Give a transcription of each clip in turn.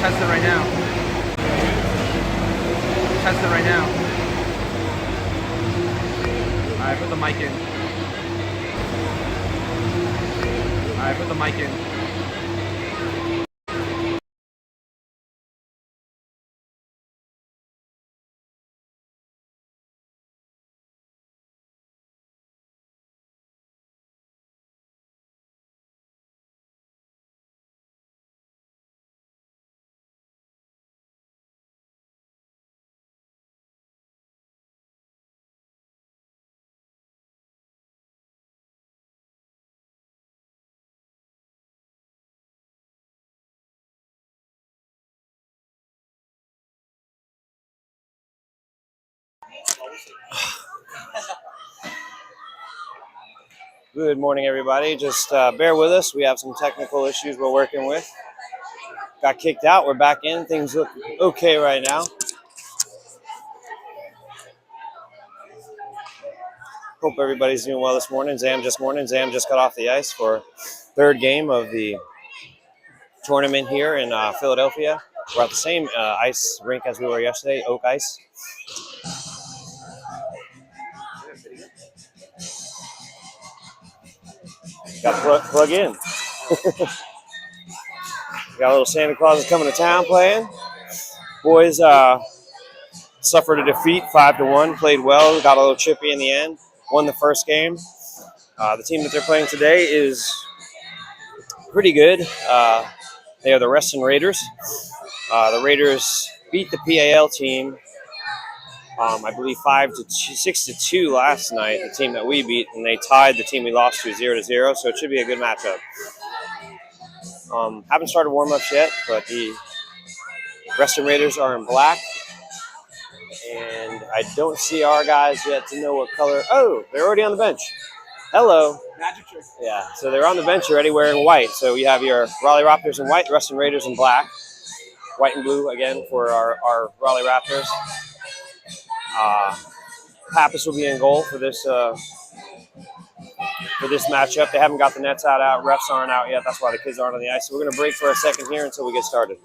Test it right now. Test it right now. Alright, put the mic in. Alright, put the mic in. Good morning, everybody. Just bear with us. We have some technical issues we're working with. Got kicked out. We're back in. Things look okay right now. Hope everybody's doing well this morning. Zam just got off the ice for third game of the tournament here in Philadelphia. We're at the same ice rink as we were yesterday, Oak Ice. Got to plug in. Got a little Santa Claus is coming to town playing. Boys suffered a defeat 5-1, played well, got a little chippy in the end, won the first game. The team that they're playing today is pretty good. They are the Reston Raiders. The Raiders beat the PAL team, I believe 6-2 last night, the team that we beat, and they tied the team we lost to 0-0, so it should be a good matchup. Haven't started warm-ups yet, but the Reston Raiders are in black, and I don't see our guys yet to know what color. Oh, they're already on the bench. Hello. Magic trick. Yeah, so they're on the bench already wearing white. So we have your Raleigh Raptors in white, Reston Raiders in black. White and blue again for our Raleigh Raptors. Pappas will be in goal for this matchup. They haven't got the nets out. Refs aren't out yet. That's why the kids aren't on the ice. So we're going to break for a second here until we get started.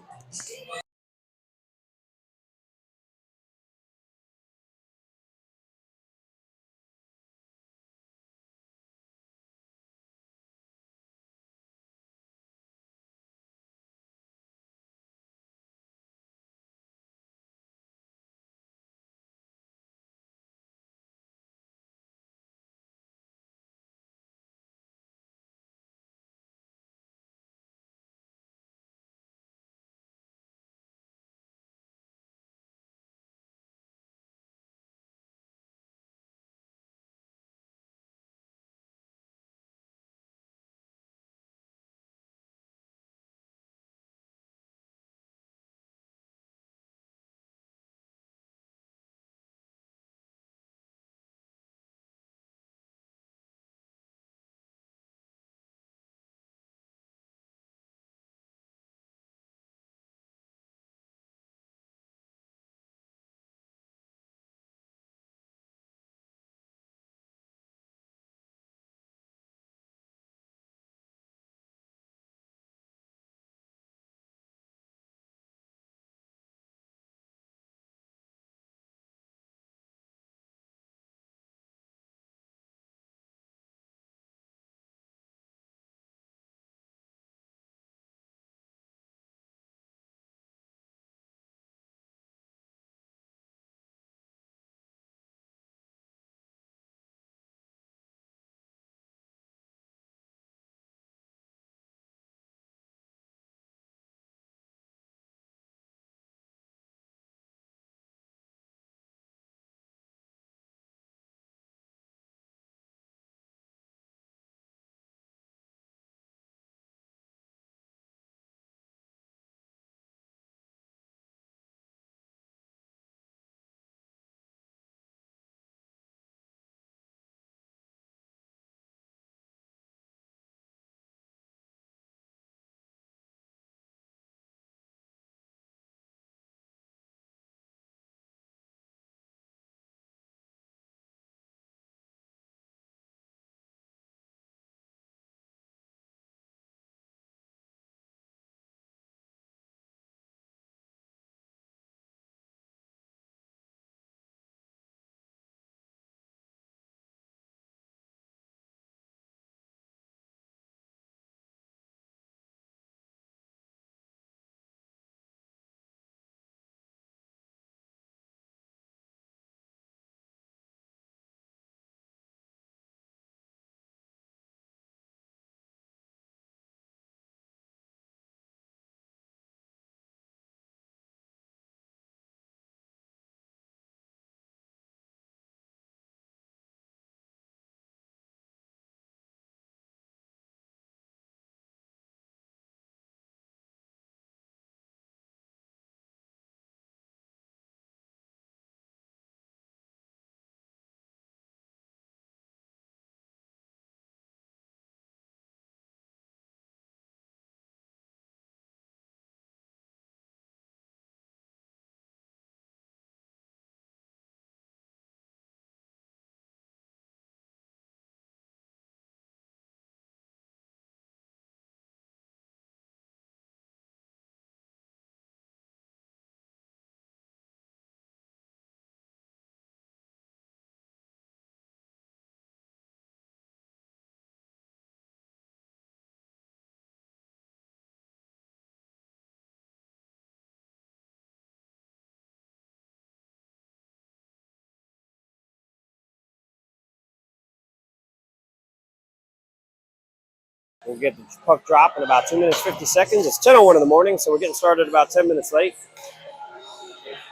We'll get the puck drop in about 2 minutes, 50 seconds. It's 10:01 in the morning, so we're getting started about 10 minutes late.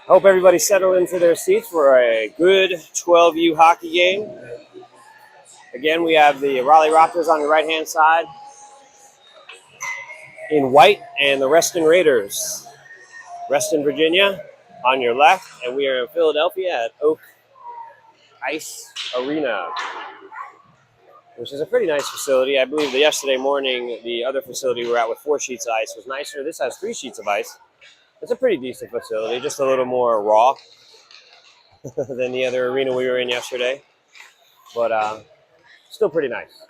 Hope everybody's settled into their seats for a good 12U hockey game. Again, we have the Raleigh Raptors on your right-hand side in white and the Reston Raiders, Reston, Virginia, on your left. And we are in Philadelphia at Oak Ice Arena, which is a pretty nice facility. I believe that yesterday morning, the other facility we were at with 4 sheets of ice was nicer. This has 3 sheets of ice. It's a pretty decent facility, just a little more raw than the other arena we were in yesterday, but still pretty nice.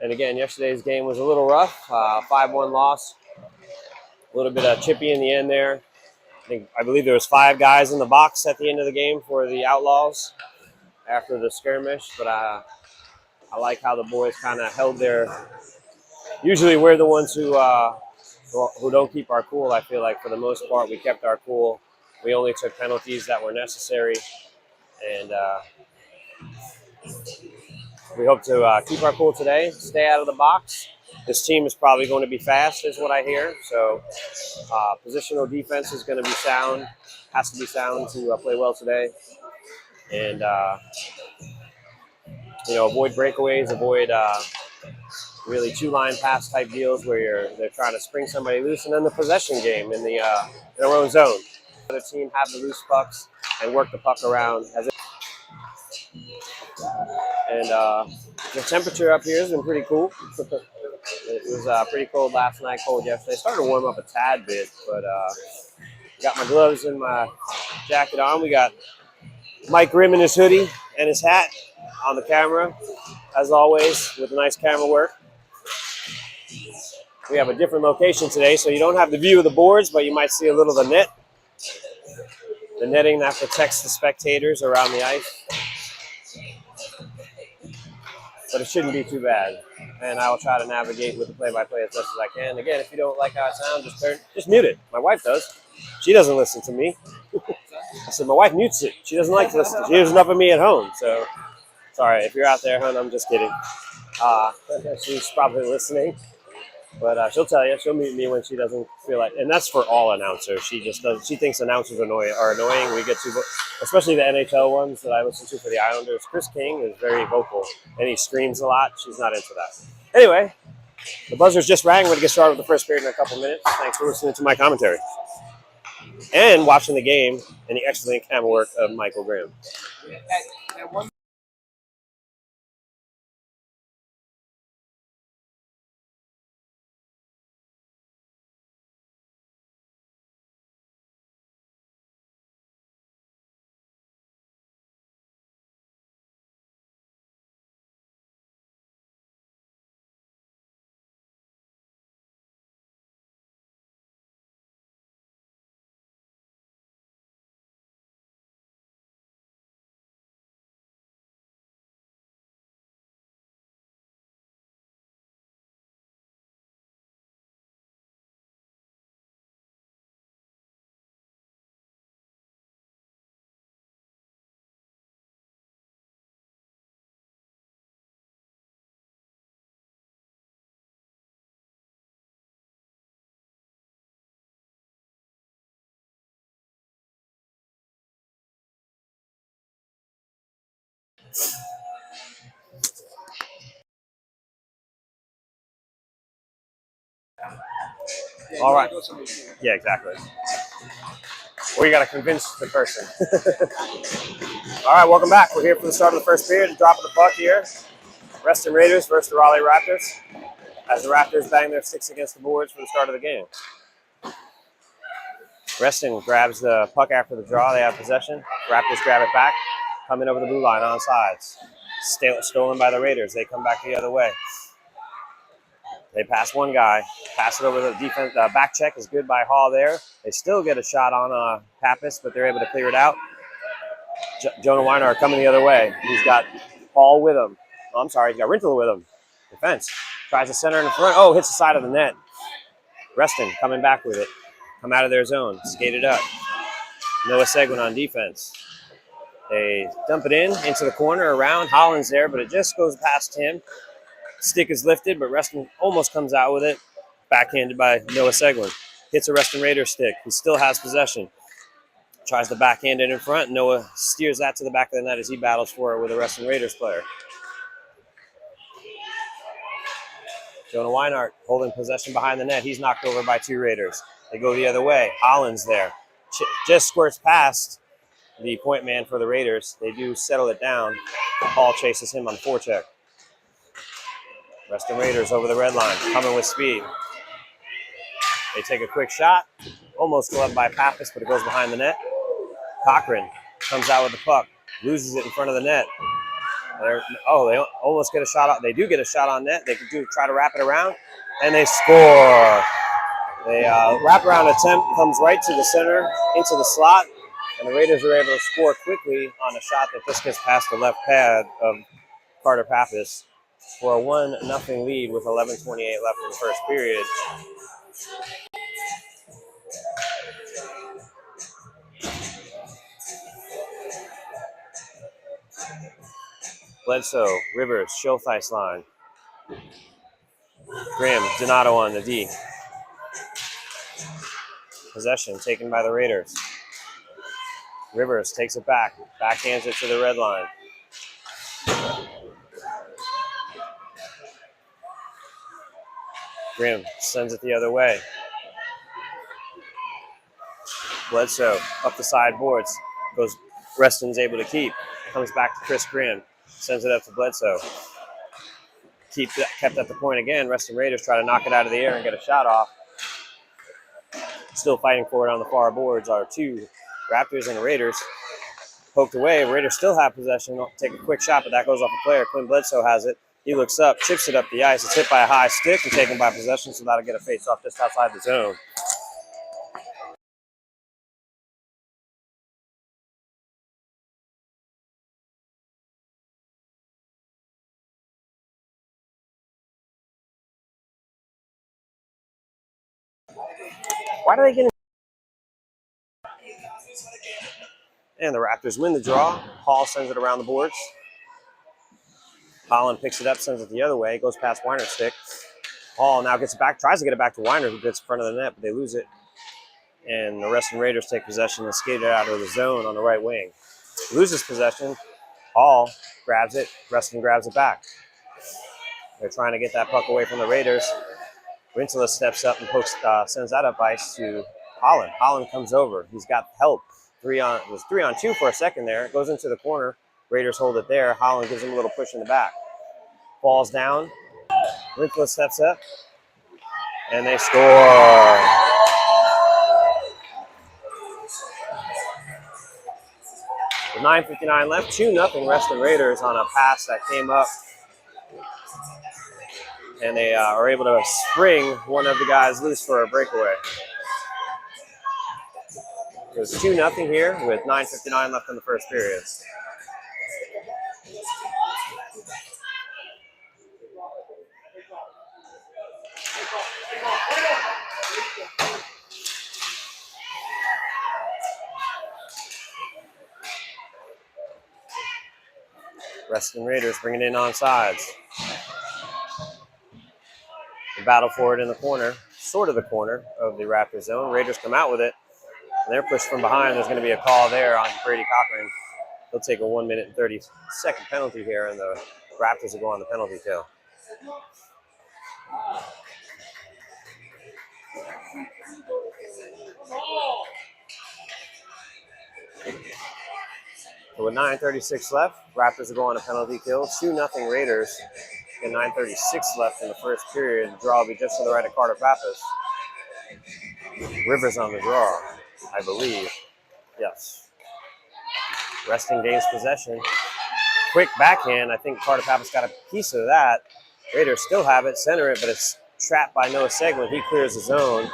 And again, yesterday's game was a little rough, 5-1 loss, a little bit chippy in the end there. I believe there was 5 guys in the box at the end of the game for the Outlaws after the skirmish, but I like how the boys kind of held their. Usually we're the ones who don't keep our cool. I feel like for the most part we kept our cool. We only took penalties that were necessary, and we hope to keep our cool today, stay out of the box. This team is probably going to be fast, is what I hear. So positional defense is going to be sound, has to be sound to play well today. And, avoid breakaways, avoid really 2-line pass type deals where they're trying to spring somebody loose, and then the possession game in their own zone. The other team have the loose pucks and work the puck around. And the temperature up here has been pretty cool. It was pretty cold last night, cold yesterday. It started to warm up a tad bit, but got my gloves and my jacket on. We got Mike Grimm in his hoodie and his hat on the camera, as always, with nice camera work. We have a different location today, so you don't have the view of the boards, but you might see a little of the net. The netting that protects the spectators around the ice. But it shouldn't be too bad. And I will try to navigate with the play-by-play as best as I can. Again, if you don't like how it sounds, just mute it. My wife does. She doesn't listen to me. I said, my wife mutes it. She doesn't like to listen. She hears enough of me at home. So, sorry, if you're out there, hon, I'm just kidding. She's probably listening. But she'll tell you. She'll mute me when she doesn't feel like. And that's for all announcers. She just does. She thinks announcers are annoying. We get to, especially the NHL ones that I listen to for the Islanders. Chris King is very vocal, and he screams a lot. She's not into that. Anyway, the buzzers just rang. We're going to get started with the first period in a couple minutes. Thanks for listening to my commentary and watching the game and the excellent camera work of Michael Graham. All right. Yeah, exactly. Or you got to convince the person. All right, welcome back. We're here for the start of the first period. Drop of the puck here. Reston Raiders versus the Raleigh Raptors. As the Raptors bang their sticks against the boards for the start of the game. Reston grabs the puck after the draw. They have possession. Raptors grab it back. Coming over the blue line on sides. Stolen by the Raiders. They come back the other way. They pass one guy. Pass it over the defense. Back check is good by Hall there. They still get a shot on Pappas, but they're able to clear it out. Jonah Weiner are coming the other way. He's got Hall with him. Oh, I'm sorry, he's got Rintel with him. Defense. Tries to center in the front. Oh, hits the side of the net. Reston coming back with it. Come out of their zone. Skated up. Noah Seguin on defense. They dump it into the corner around. Holland's there, but it just goes past him. Stick is lifted, but Reston almost comes out with it. Backhanded by Noah Seguin. Hits a Reston Raiders stick. He still has possession. Tries to backhand it in front. Noah steers that to the back of the net as he battles for it with a Reston Raiders player. Jonah Weinart holding possession behind the net. He's knocked over by 2 Raiders. They go the other way. Holland's there. Just squirts past the point man for the Raiders. They do settle it down. Hall chases him on the forecheck. Reston Raiders over the red line, coming with speed. They take a quick shot. Almost go up by Pappas, but it goes behind the net. Cochran comes out with the puck. Loses it in front of the net. They almost get a shot out. They do get a shot on net. They can try to wrap it around, and they score. The wraparound attempt comes right to the center, into the slot, and the Raiders are able to score quickly on a shot that just gets past the left pad of Carter Pappas for a 1-0 lead with 11:28 left in the first period. Bledsoe, Rivers, Schultheis line. Graham, Donato on the D. Possession taken by the Raiders. Rivers takes it back. Backhands it to the red line. Graham sends it the other way. Bledsoe up the sideboards. Reston's able to keep. Comes back to Chris Graham. Sends it up to Bledsoe. Kept at the point again. Reston Raiders try to knock it out of the air and get a shot off. Still fighting for it on the far boards are 2 Raptors and the Raiders. Poked away. Raiders still have possession. They'll take a quick shot, but that goes off a player. Quinn Bledsoe has it. He looks up, chips it up the ice. It's hit by a high stick and taken by possession, so that'll get a face-off just outside the zone. Why do they get in? And the Raptors win the draw. Hall sends it around the boards. Holland picks it up, sends it the other way. Goes past Weiner's stick. Hall now gets it back, tries to get it back to Weiner, who gets in front of the net, but they lose it. And the Reston Raiders take possession and skate it out of the zone on the right wing. Loses possession. Hall grabs it. Reston grabs it back. They're trying to get that puck away from the Raiders. Rintala steps up and sends that up ice to Holland. Holland comes over. He's got help. It was 3-on-2 for a second there. It goes into the corner. Raiders hold it there. Holland gives him a little push in the back. Falls down. Rintala steps up. And they score. With 9:59 left, 2-0 Reston Raiders on a pass that came up. And they are able to spring one of the guys loose for a breakaway. It was 2-0 here with 9:59 left in the first period. Reston Raiders bringing it in on sides. The battle for it in the corner, sort of the corner of the Raptors zone. Raiders come out with it. And they're pushed from behind. There's going to be a call there on Brady Cochran. He'll take a 1-minute and 30-second penalty here, and the Raptors will go on the penalty kill. So with 9:36 left, Raptors will go on a penalty kill. 2-0 Raiders. And 9:36 left in the first period. The draw will be just to the right of Carter Pappas. Rivers on the draw, I believe. Yes. Reston gains possession. Quick backhand. I think Carter Pappas got a piece of that. Raiders still have it, center it, but it's trapped by Noah Seguin. He clears the zone.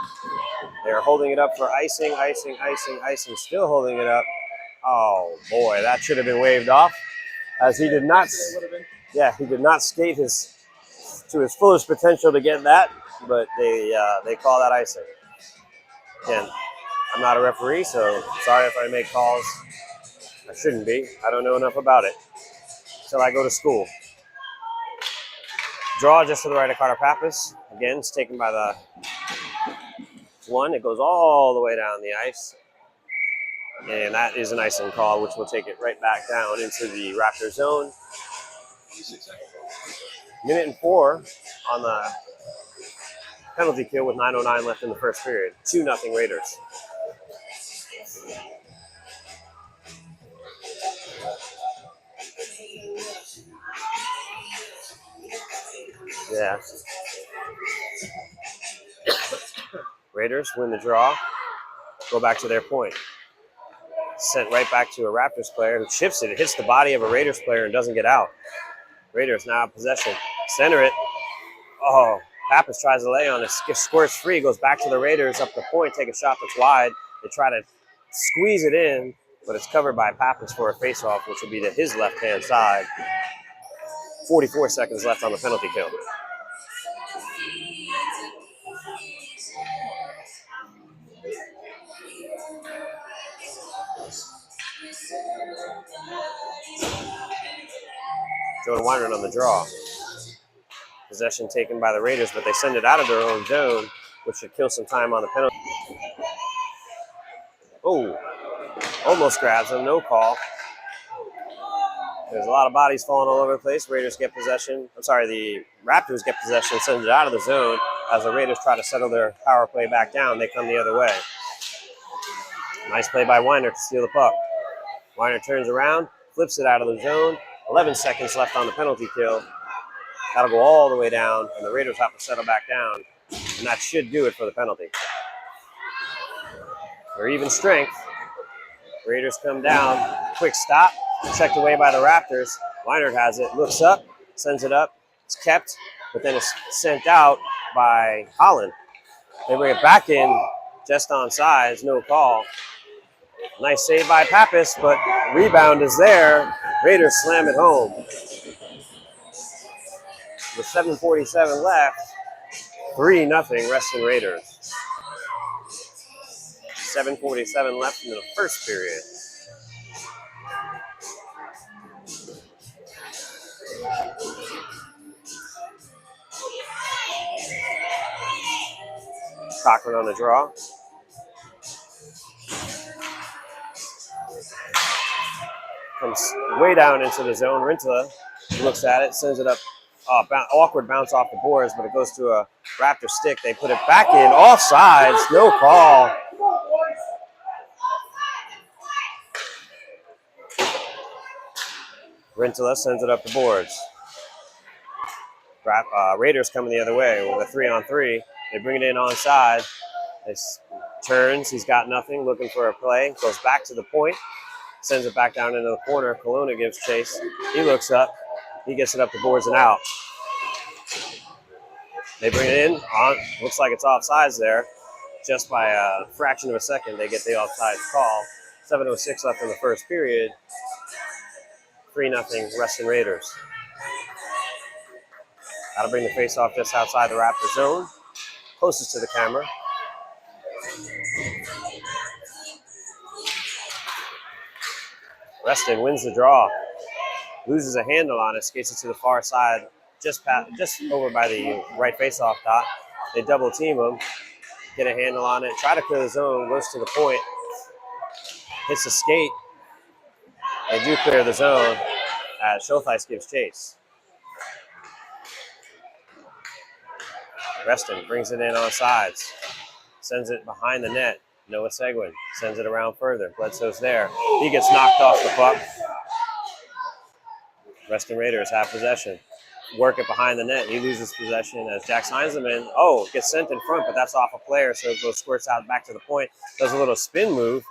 They're holding it up for icing, still holding it up. Oh boy, that should have been waved off, as he did not. Yeah, he did not skate to his fullest potential to get that, but they call that icing. Again, I'm not a referee, so sorry if I make calls I shouldn't be. I don't know enough about it until I go to school. Draw just to the right of Carter Pappas. Again, it's taken by the one. It goes all the way down the ice. And that is an icing call, which will take it right back down into the Raptor zone. 1:04 on the penalty kill with 9:09 left in the first period. 2-0 Raiders. Yeah. Raiders win the draw, go back to their point. Sent right back to a Raptors player who chips it. It hits the body of a Raiders player and doesn't get out. Raiders now have possession. Center it. Oh, Pappas tries to lay on it. Squirts free, goes back to the Raiders up the point, take a shot that's wide. They try to squeeze it in, but it's covered by Pappas for a faceoff, which will be to his left-hand side. 44 seconds left on the penalty kill. Jordan Weinert on the draw. Possession taken by the Raiders, but they send it out of their own zone, which should kill some time on the penalty. Oh, almost grabs him, no call. There's a lot of bodies falling all over the place. Raiders get possession. I'm sorry, the Raptors get possession, send it out of the zone. As the Raiders try to settle their power play back down, they come the other way. Nice play by Weinert to steal the puck. Weinert turns around, flips it out of the zone. 11 seconds left on the penalty kill. That'll go all the way down, and the Raiders have to settle back down. And that should do it for the penalty. They're even strength. Raiders come down. Quick stop. Checked away by the Raptors. Weinert has it. Looks up. Sends it up. It's kept. But then it's sent out by Holland. They bring it back in. Just on sides. No call. Nice save by Pappas, but rebound is there. Raiders slam it home. With 7:47 left, 3-0 Reston Raiders. 7:47 left in the first period. Cochran on the draw. Comes way down into the zone. Rintala looks at it, sends it up. Awkward bounce off the boards, but it goes to a Raptor stick. They put it back in. Offsides. No call. Rintala sends it up the boards. Raiders coming the other way with a 3-on-3. They bring it in onside. It turns. He's got nothing. Looking for a play. Goes back to the point. Sends it back down into the corner. Kelowna gives chase. He looks up. He gets it up the boards and out. They bring it in. Looks like it's offsides there. Just by a fraction of a second, they get the offsides call. 7:06 left in the first period. 3-0 Reston Raiders. That'll bring the faceoff just outside the Raptor zone. Closest to the camera. Reston wins the draw. Loses a handle on it, skates it to the far side, just over by the right faceoff dot. They double team him, get a handle on it, try to clear the zone, goes to the point, hits the skate. They do clear the zone as Schultheis gives chase. Reston brings it in on sides, sends it behind the net. Noah Seguin sends it around further. Bledsoe's there. He gets knocked off the puck. Reston Raiders have possession. Work it behind the net. He loses possession as Jack Heinzelman, gets sent in front, but that's off a player, so it goes squirts out back to the point. Does a little spin move,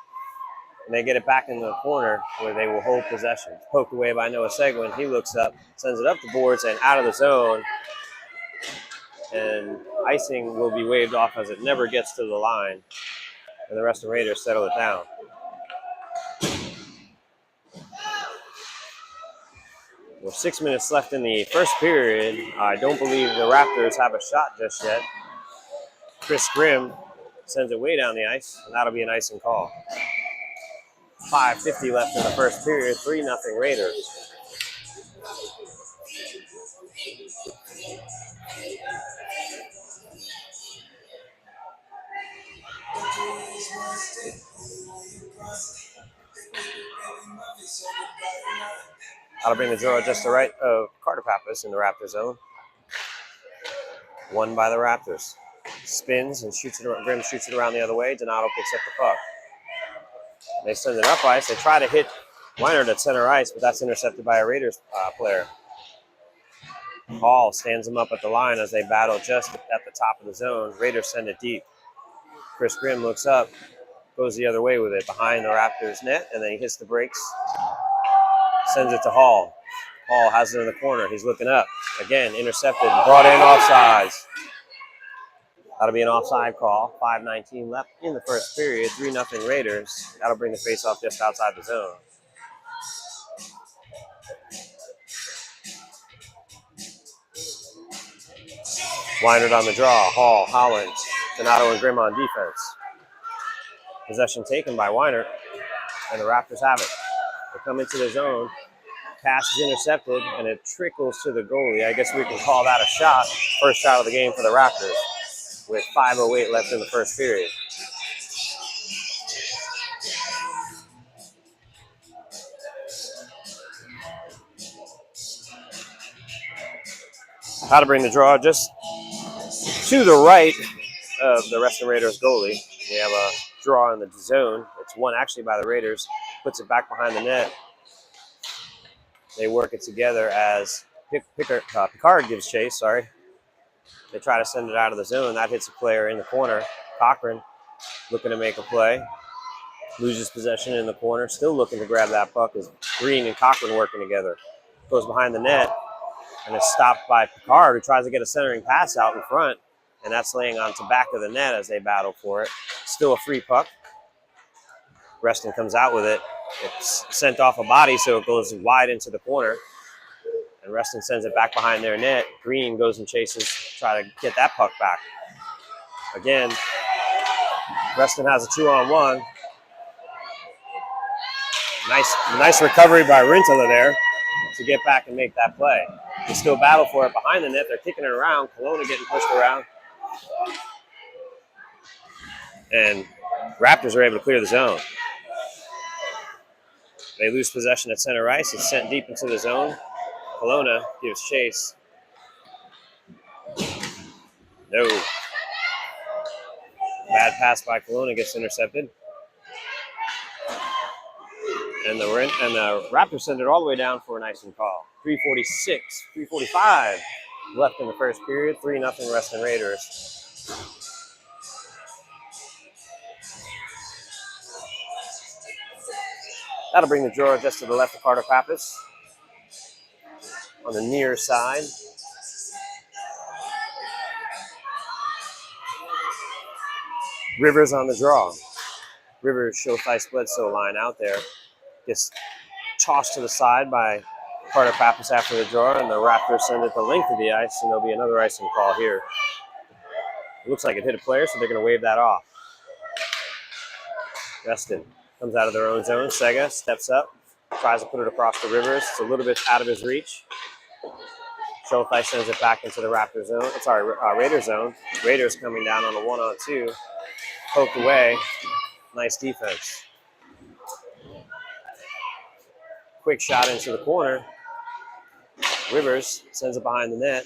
and they get it back into the corner where they will hold possession. Poked away by Noah Seguin. He looks up, sends it up the boards and out of the zone. And icing will be waved off as it never gets to the line. And the Reston Raiders settle it down. With 6 minutes left in the first period, I don't believe the Raptors have a shot just yet. Chris Grimm sends it way down the ice, and that'll be an icing call. 5:50 left in the first period, 3-0 Raiders. That'll bring the draw just to right of Carter Pappas in the Raptor zone. Won by the Raptors. Spins and shoots it. Grimm shoots it around the other way. Donato picks up the puck. They send it up ice. They try to hit Weinert at center ice, but that's intercepted by a Raiders player. Hall stands him up at the line as they battle just at the top of the zone. Raiders send it deep. Chris Grimm looks up, goes the other way with it behind the Raptors net, and then he hits the brakes, sends it to Hall. Hall has it in the corner. He's looking up. Again, intercepted, brought in offsides. That'll be an offside call. 5:19 left in the first period. 3-0 Raiders. That'll bring the faceoff just outside the zone. Weinert on the draw. Hall, Holland, Donato, and Grimm on defense. Possession taken by Weinert, and the Raptors have it. They come into the zone. Pass is intercepted, and it trickles to the goalie. I guess we can call that a shot. First shot of the game for the Raptors with 5:08 left in the first period. How to bring the draw just to the right of the Reston Raiders goalie. We have a draw in the zone. It's won actually by the Raiders. Puts it back behind the net. They work it together as Picard gives chase, sorry. They try to send it out of the zone. That hits a player in the corner. Cochran looking to make a play. Loses possession in the corner. Still looking to grab that puck as Green and Cochran working together. Goes behind the net and is stopped by Picard, who tries to get a centering pass out in front. And that's laying onto back of the net as they battle for it. Still a free puck. Reston comes out with it. It's sent off a body, so it goes wide into the corner. And Reston sends it back behind their net. Green goes and chases, try to get that puck back. Again, Reston has a 2-on-1. Nice recovery by Rintala there to get back and make that play. They still battle for it behind the net. They're kicking it around. Kelowna getting pushed around. And Raptors are able to clear the zone. They lose possession at center ice. It's sent deep into the zone. Kelowna gives chase. No. Bad pass by Kelowna gets intercepted. And the Raptors send it all the way down for an icing call. 3:45 left in the first period. 3-0 Reston Raiders. That'll bring the draw just to the left of Carter Pappas. On the near side. Rivers on the draw. Rivers shows Thais Bledsoe line out there. Gets tossed to the side by Carter Pappas after the draw, and the Raptors send it the length of the ice, and there'll be another icing call here. It looks like it hit a player, so they're going to wave that off. Reston comes out of their own zone. Sega steps up, tries to put it across the Rivers. It's a little bit out of his reach. Shothai sends it back into the Raptor zone. Raiders zone. Raiders coming down on a 1-on-2. Poked away. Nice defense. Quick shot into the corner. Rivers sends it behind the net.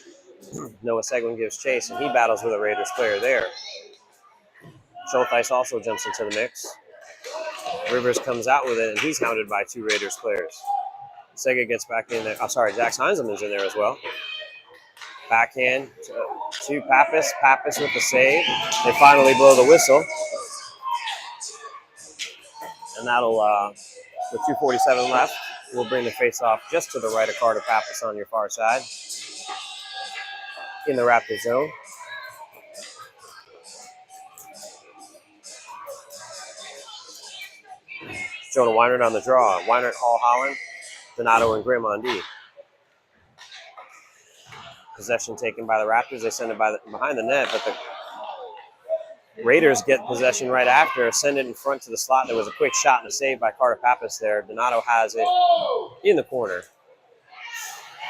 Noah Seguin gives chase, and he battles with a Raiders player there. Schultheis also jumps into the mix. Rivers comes out with it, and he's hounded by two Raiders players. Sega gets back in there. Jax Heinzelman's in there as well. Backhand to Pappas. Pappas with the save. They finally blow the whistle. And that'll, with 2:47 left, we'll bring the face-off just to the right of Carter Pappas on your far side. In the Raptor zone. Jonah Weinert on the draw. Weinert, Hall, Holland, Donato, and Grimm on D. Possession taken by the Raptors. They send it behind the net, but the Raiders get possession right after, send it in front to the slot. There was a quick shot and a save by Carter Pappas there. Donato has it in the corner.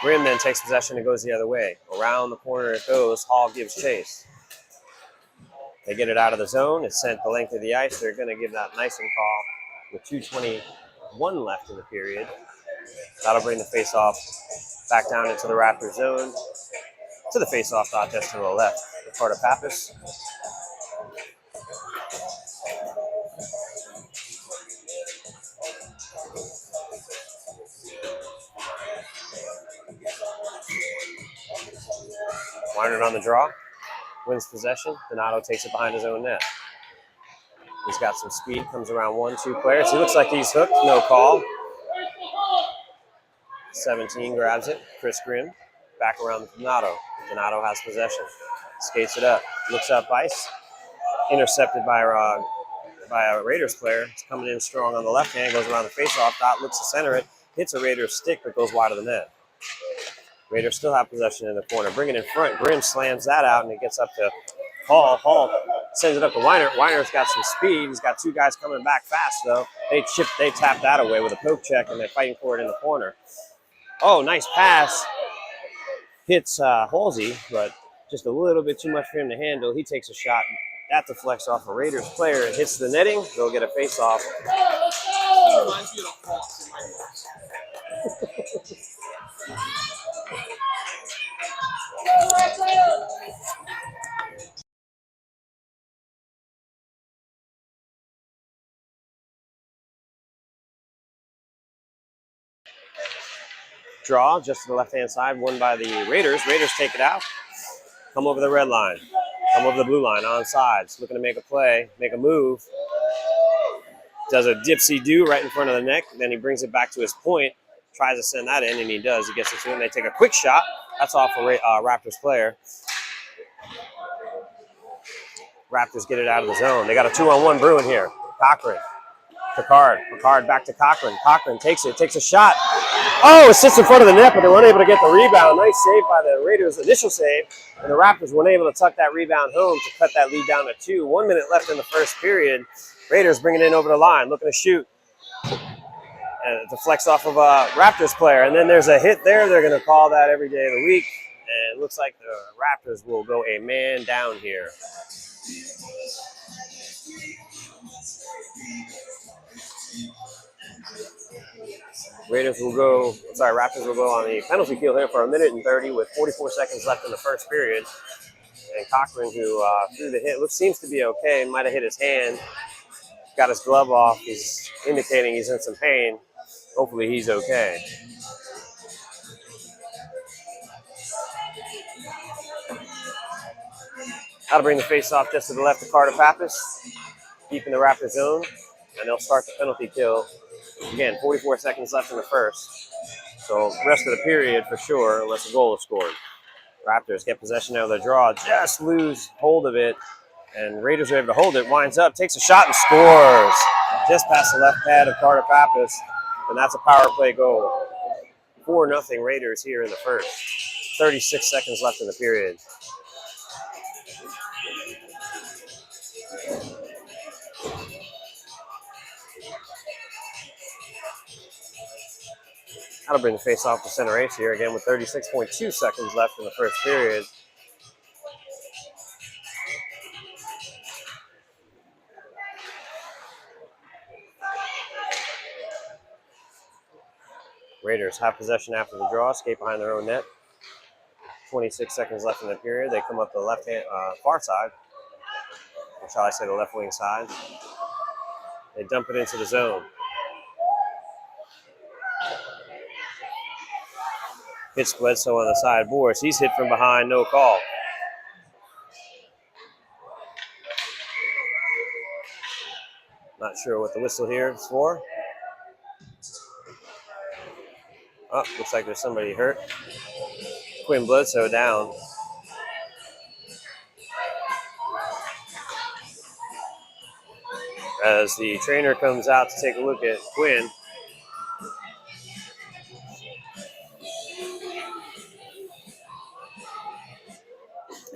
Grimm then takes possession and goes the other way. Around the corner it goes. Hall gives chase. They get it out of the zone. It's sent the length of the ice. They're going to give that nice and call with 2:21 left in the period. That'll bring the face-off back down into the Raptors zone. To the face-off dot just to the left. Carter Pappas. Weiner on the draw. Wins possession. Donato takes it behind his own net. He's got some speed. Comes around 1-2 players. He looks like he's hooked. No call. 17 grabs it. Chris Grimm. Back around Donato. Donato has possession. Skates it up. Looks up ice. Intercepted by a Raiders player. It's coming in strong on the left hand. Goes around the faceoff dot. Looks to center it. Hits a Raiders stick, but goes wide of the net. Raiders still have possession in the corner. Bring it in front. Grimm slams that out, and it gets up to Hall. Hall sends it up to Weiner. Weiner's got some speed. He's got two guys coming back fast, though. They tap that away with a poke check, and they're fighting for it in the corner. Oh, nice pass. Hits Halsey, but just a little bit too much for him to handle. He takes a shot. That deflects off a Raiders player. It hits the netting. They'll get a face-off. Draw just to the left-hand side, won by the Raiders. Raiders take it out. Come over the red line. Come over the blue line, on sides. Looking to make a play, make a move. Does a dipsy-do right in front of the neck. Then he brings it back to his point. Tries to send that in, and he does. He gets it to him. They take a quick shot. That's off a Raptors player. Raptors get it out of the zone. They got a 2-on-1 brewing here. Cochran. Picard. Picard back to Cochran. Cochran takes it. Takes a shot. Oh, it sits in front of the net, but they weren't able to get the rebound. Nice save by the Raiders, initial save. And the Raptors weren't able to tuck that rebound home to cut that lead down to 2. 1 minute left in the first period. Raiders bringing it in over the line, looking to shoot. And it deflects off of a Raptors player. And then there's a hit there. They're going to call that every day of the week. And it looks like the Raptors will go a man down here. Raptors will go on the penalty kill here for 1:30 with 44 seconds left in the first period. And Cochran, who threw the hit, seems to be okay. Might have hit his hand. Got his glove off. He's indicating he's in some pain. Hopefully he's okay. That'll bring the face-off just to the left of Carter Pappas, deep in the Raptors zone. And they'll start the penalty kill. Again, 44 seconds left in the first. So rest of the period for sure, unless a goal is scored. Raptors get possession of the draw, just lose hold of it. And Raiders are able to hold it, winds up, takes a shot and scores. Just past the left pad of Carter Pappas. And that's a power play goal. 4-0 Raiders here in the first. 36 seconds left in the period. That'll bring the face-off to center ice here again with 36.2 seconds left in the first period. Raiders have possession after the draw, skate behind their own net. 26 seconds left in the period. They come up the left-hand far side, or shall I say the left wing side. They dump it into the zone. Hits Bledsoe on the side boards. He's hit from behind, no call. Not sure what the whistle here is for. Oh, looks like there's somebody hurt. Quinn Bledsoe down. As the trainer comes out to take a look at Quinn.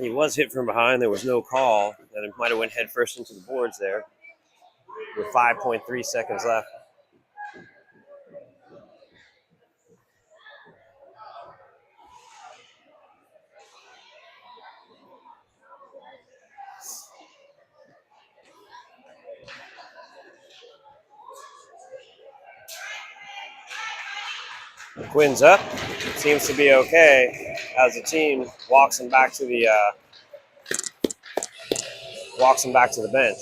He was hit from behind. There was no call. And it might have went head first into the boards there with 5.3 seconds left. Quinn's up. Seems to be okay as the team walks him back to the bench.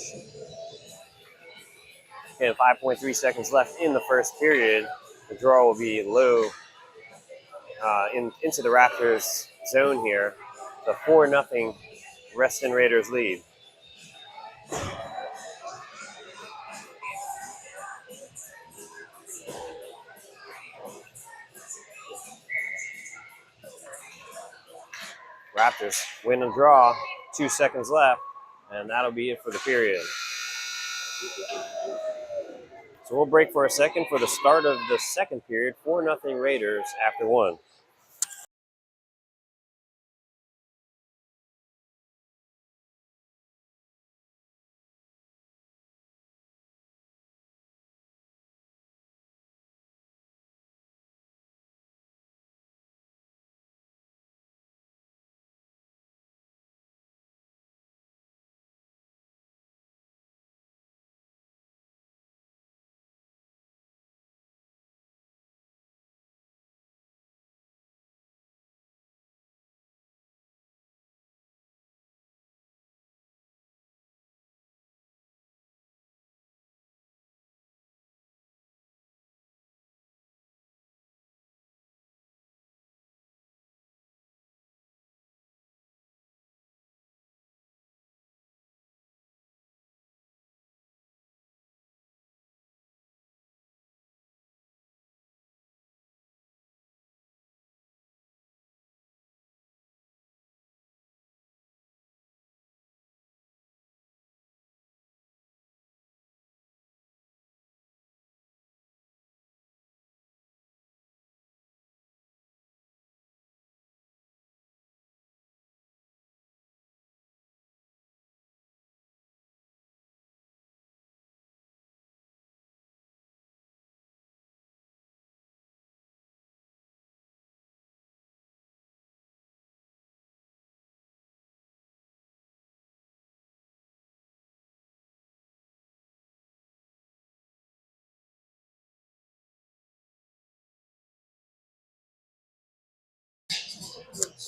Again, 5.3 seconds left in the first period. The draw will be low into the Raptors zone here. The 4-0 Reston Raiders lead. Raptors win and draw. 2 seconds left, and that'll be it for the period. So we'll break for a second for the start of the second period. 4-0 Raiders after 1.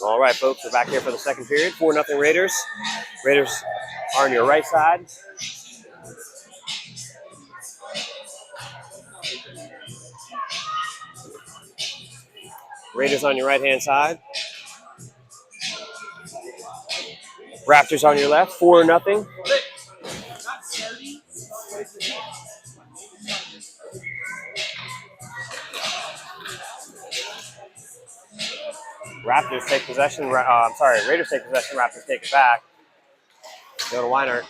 All right, folks, we're back here for the second period. 4-0 Raiders. Raiders are on your right side. Raiders on your right-hand side. Raptors on your left. 4-0. Raptors take possession. Raiders take possession. Raptors take it back. Go to Weinert.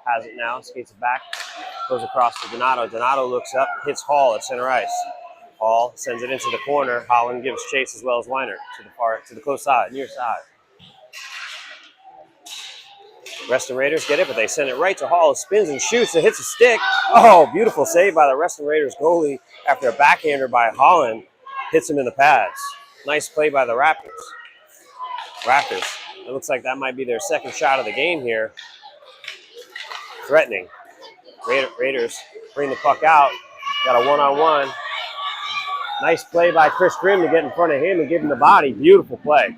Has it now. Skates it back. Goes across to Donato. Donato looks up. Hits Hall at center ice. Hall sends it into the corner. Holland gives chase as well as Weinert to the close side, near side. Reston Raiders get it, but they send it right to Hall. It spins and shoots. It hits a stick. Oh, beautiful save by the Reston Raiders goalie after a backhander by Holland. Hits him in the pads. Nice play by the Raptors. It looks like that might be their second shot of the game here. Threatening. Raiders bring the puck out. Got a one-on-one. Nice play by Chris Grimm to get in front of him and give him the body. Beautiful play.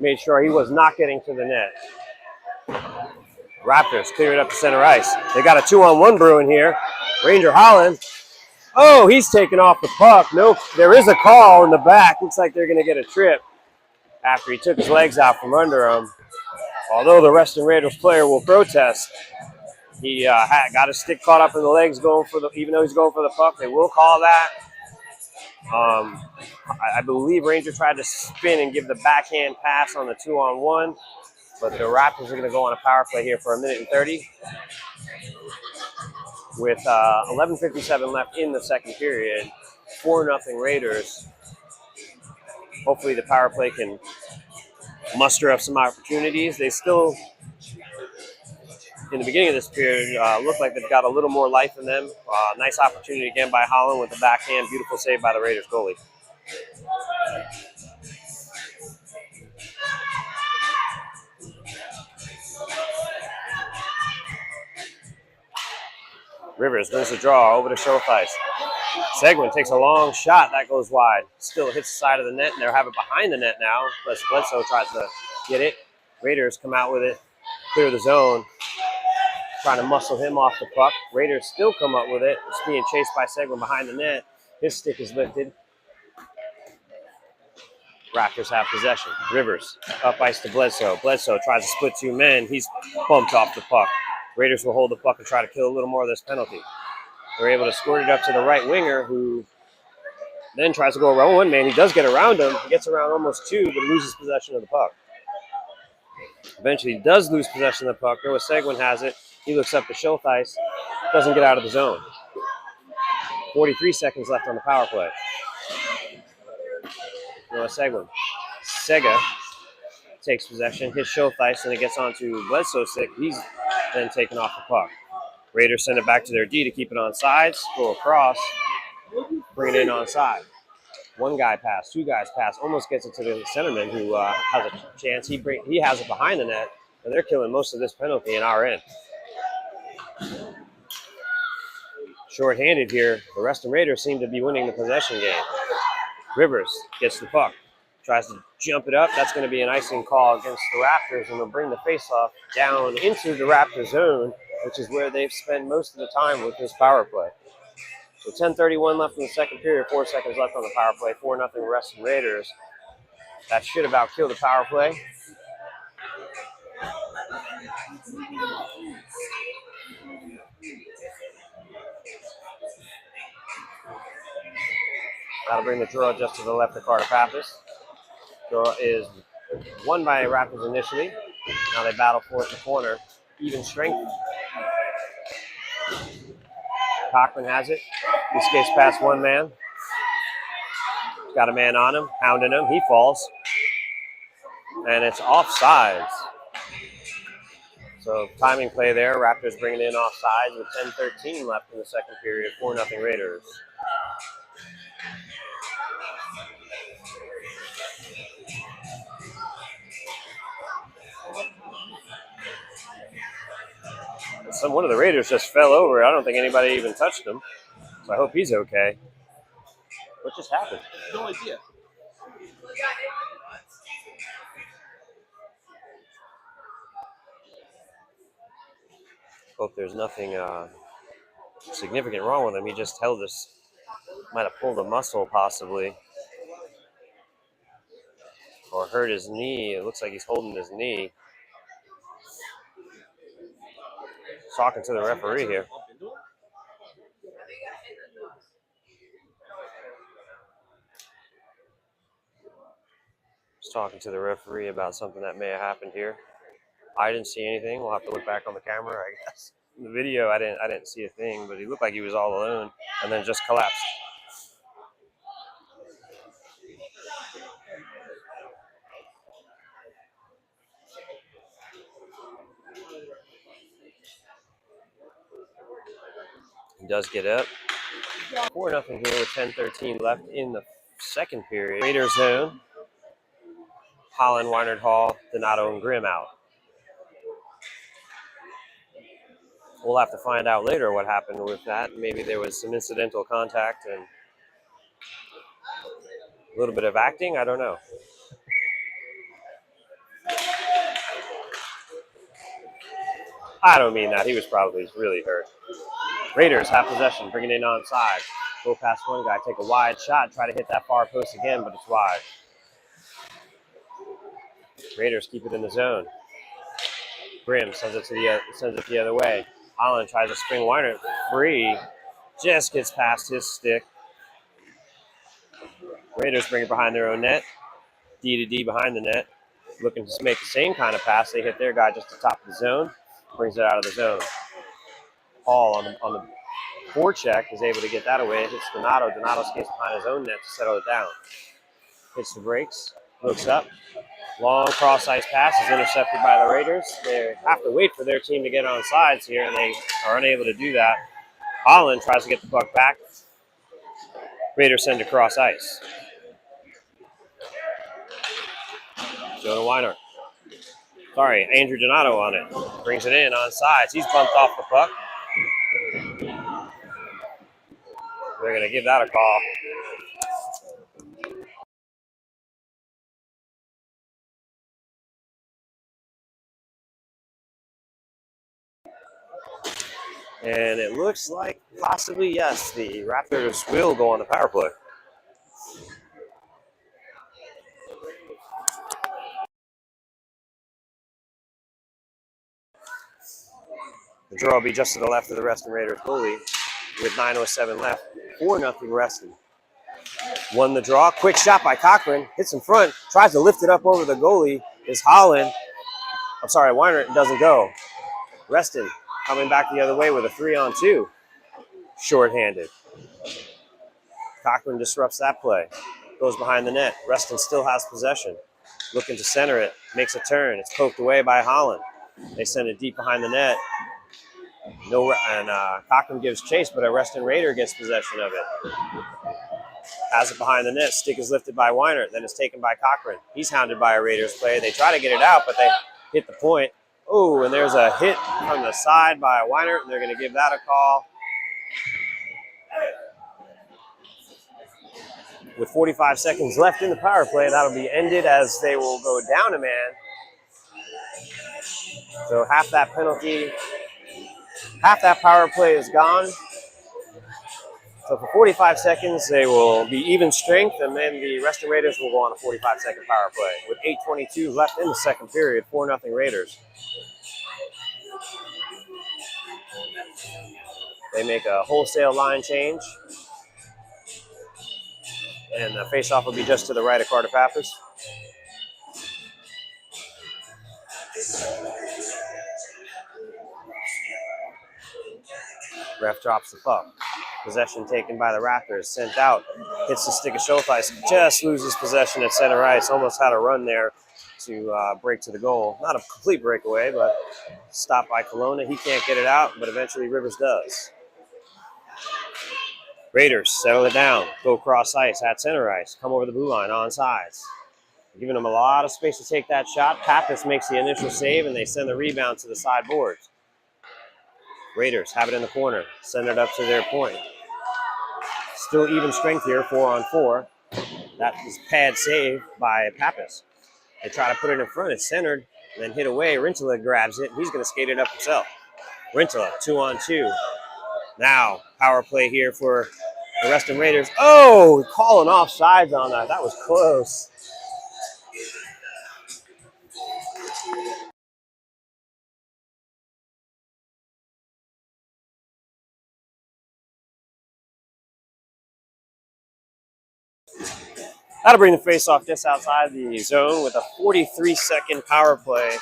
Made sure he was not getting to the net. Raptors clear it up to center ice. They got a 2-on-1 brewing here. Ranger Holland. Oh, he's taking off the puck. Nope, there is a call in the back. Looks like they're going to get a trip after he took his legs out from under him. Although the Reston Raiders player will protest, he got his stick caught up in the legs even though he's going for the puck. They will call that. I believe Ranger tried to spin and give the backhand pass on the 2-on-1, but the Raptors are going to go on a power play here for 1:30 with 11:57 left in the second period. 4-0 Raiders. Hopefully the power play can muster up some opportunities. They still, in the beginning of this period, look like they've got a little more life in them. Nice opportunity again by Holland with the backhand. Beautiful save by the Raiders goalie. Rivers wins the draw over to Schultheis. Seguin takes a long shot. That goes wide. Still hits the side of the net, and they'll have it behind the net now. But Bledsoe tries to get it. Raiders come out with it, clear the zone, trying to muscle him off the puck. Raiders still come up with it. It's being chased by Seguin behind the net. His stick is lifted. Raptors have possession. Rivers up ice to Bledsoe. Bledsoe tries to split two men. He's bumped off the puck. Raiders will hold the puck and try to kill a little more of this penalty. They're able to squirt it up to the right winger, who then tries to go around one man. He does get around him. He gets around almost two, but loses possession of the puck. Eventually, he does lose possession of the puck. Noah Seguin has it. He looks up to Schultheis. Doesn't get out of the zone. 43 seconds left on the power play. Noah Seguin. Sega takes possession, hits Schultheis, and it gets onto Bledsoe's stick. He's then taken off the puck. Raiders send it back to their D to keep it on sides. Go across. Bring it in on side. One guy pass, two guys pass, almost gets it to the centerman who has a chance. He has it behind the net, and they're killing most of this penalty in our end. Short-handed here, the Reston Raiders seem to be winning the possession game. Rivers gets the puck, tries to jump it up. That's going to be an icing call against the Raptors, and they'll bring the faceoff down into the Raptor zone, which is where they've spent most of the time with this power play. So 10:31 left in the second period, 4 seconds left on the power play, 4-0 Reston Raiders. That should have outkilled the power play. That'll bring the draw just to the left of Carter Pappas. Draw is won by Raptors initially. Now they battle for it in the corner. Even strength. Cochran has it. He skates past one man. Got a man on him, hounding him. He falls. And it's offsides. So timing play there. Raptors bringing in offsides with 10:13 left in the second period. 4-0 Raiders. One of the Raiders just fell over. I don't think anybody even touched him. So I hope he's okay. What just happened? No idea. Hope there's nothing significant wrong with him. He just held this, might have pulled a muscle possibly. Or hurt his knee. It looks like he's holding his knee. Talking to the referee here. Just talking to the referee about something that may have happened here. I didn't see anything. We'll have to look back on the camera, I guess. In the video, I didn't see a thing, but he looked like he was all alone and then just collapsed. He does get up. 4-0 here with 10:13 left in the second period. Raiders zone. Holland, Weinert Hall, Donato, and Grimm out. We'll have to find out later what happened with that. Maybe there was some incidental contact and a little bit of acting. I don't know. I don't mean that. He was probably really hurt. Raiders have possession, bringing it in onside. Go past one guy, take a wide shot, try to hit that far post again, but it's wide. Raiders keep it in the zone. Grimm sends it the other way. Holland tries to spring Weinert free. Just gets past his stick. Raiders bring it behind their own net. D to D behind the net. Looking to make the same kind of pass. They hit their guy just to top of the zone. Brings it out of the zone. Hall on the forecheck is able to get that away. It hits Donato. Donato skates behind his own net to settle it down. Hits the brakes. Looks up. Long cross-ice pass is intercepted by the Raiders. They have to wait for their team to get on sides here, and they are unable to do that. Holland tries to get the puck back. Raiders send it cross ice. Jonah Weinert. Sorry, Andrew Donato on it. Brings it in on sides. He's bumped off the puck. They're going to give that a call. And it looks like possibly, yes, the Raptors will go on the power play. The draw will be just to the left of the Reston Raiders goalie with 9:07 left. 4-0 Reston. Won the draw. Quick shot by Cochran. Hits in front. Tries to lift it up over the goalie. Is Holland. I'm sorry, Weiner doesn't go. Reston coming back the other way with a 3-on-2. Short-handed. Cochran disrupts that play. Goes behind the net. Reston still has possession. Looking to center it. Makes a turn. It's poked away by Holland. They send it deep behind the net. Cochran gives chase, but a Reston Raider gets possession of it. Has it behind the net. Stick is lifted by Weiner. Then it's taken by Cochran. He's hounded by a Raiders player. They try to get it out, but they hit the point. Oh, and there's a hit from the side by Weiner, and they're going to give that a call. With 45 seconds left in the power play, that'll be ended as they will go down a man. So half that power play is gone. So for 45 seconds, they will be even strength, and then the Reston Raiders will go on a 45-second power play. With 8:22 left in the second period, 4-0 Raiders. They make a wholesale line change. And the face-off will be just to the right of Carter Pappas. Ref drops the puck. Possession taken by the Raptors. Sent out. Hits the stick of Schultheis. Just loses possession at center ice. Almost had a run there to break to the goal. Not a complete breakaway, but stopped by Kelowna. He can't get it out, but eventually Rivers does. Raiders settle it down. Go cross ice at center ice. Come over the blue line on sides. Giving them a lot of space to take that shot. Pappas makes the initial save, and they send the rebound to the sideboard. Raiders have it in the corner. Send it up to their point. Still even strength here, 4-on-4. That is pad save by Pappas. They try to put it in front. It's centered, and then hit away. Rintala grabs it, and he's going to skate it up himself. Rintala, 2-on-2. Now, power play here for the Reston Raiders. Oh, calling off sides on that. That was close. That'll bring the face-off just outside the zone with a 43-second power play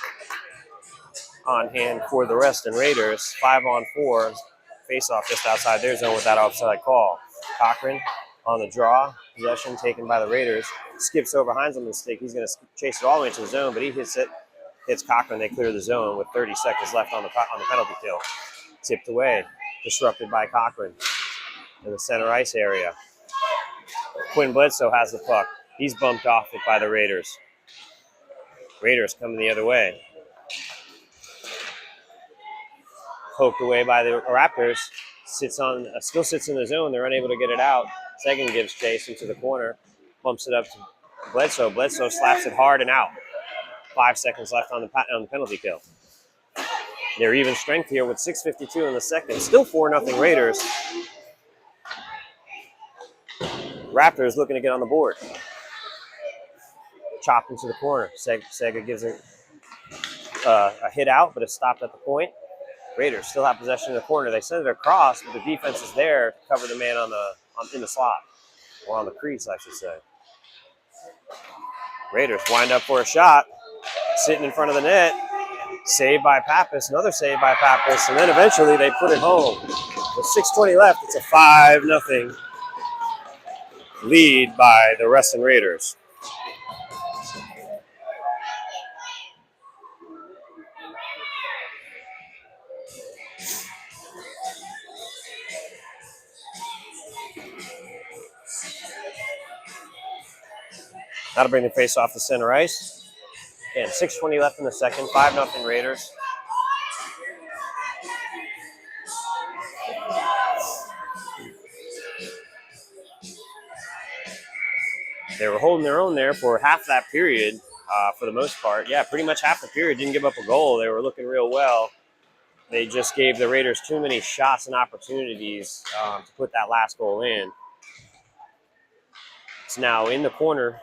on hand for the Reston Raiders. 5-on-4. Face-off just outside their zone with that offside call. Cochran on the draw. Possession taken by the Raiders. Skips over Heinzelman's stick. He's going to chase it all the way into the zone, but he hits it. Hits Cochran. They clear the zone with 30 seconds left on the penalty kill. Tipped away. Disrupted by Cochran in the center ice area. Quinn Bledsoe has the puck. He's bumped off it by the Raiders. Raiders coming the other way. Poked away by the Raptors. Still sits in the zone. They're unable to get it out. Seguin gives chase into the corner. Bumps it up to Bledsoe. Bledsoe slaps it hard and out. 5 seconds left on the penalty kill. They're even strength here with 6:52 in the second. Still 4-0 Raiders. Raptors looking to get on the board. Chopped into the corner. Sega gives it a hit out, but it's stopped at the point. Raiders still have possession in the corner. They send it across, but the defense is there to cover the man in the slot, or on the crease, I should say. Raiders wind up for a shot, sitting in front of the net. Saved by Pappas, another save by Pappas, and then eventually they put it home. With 6:20 left, it's a 5-0 lead by the Reston Raiders. That'll bring the face off the center ice. Again, 6:20 left in the second, 5-0 Raiders. They were holding their own there for half that period, for the most part. Yeah, pretty much half the period. Didn't give up a goal. They were looking real well. They just gave the Raiders too many shots and opportunities to put that last goal in. It's now in the corner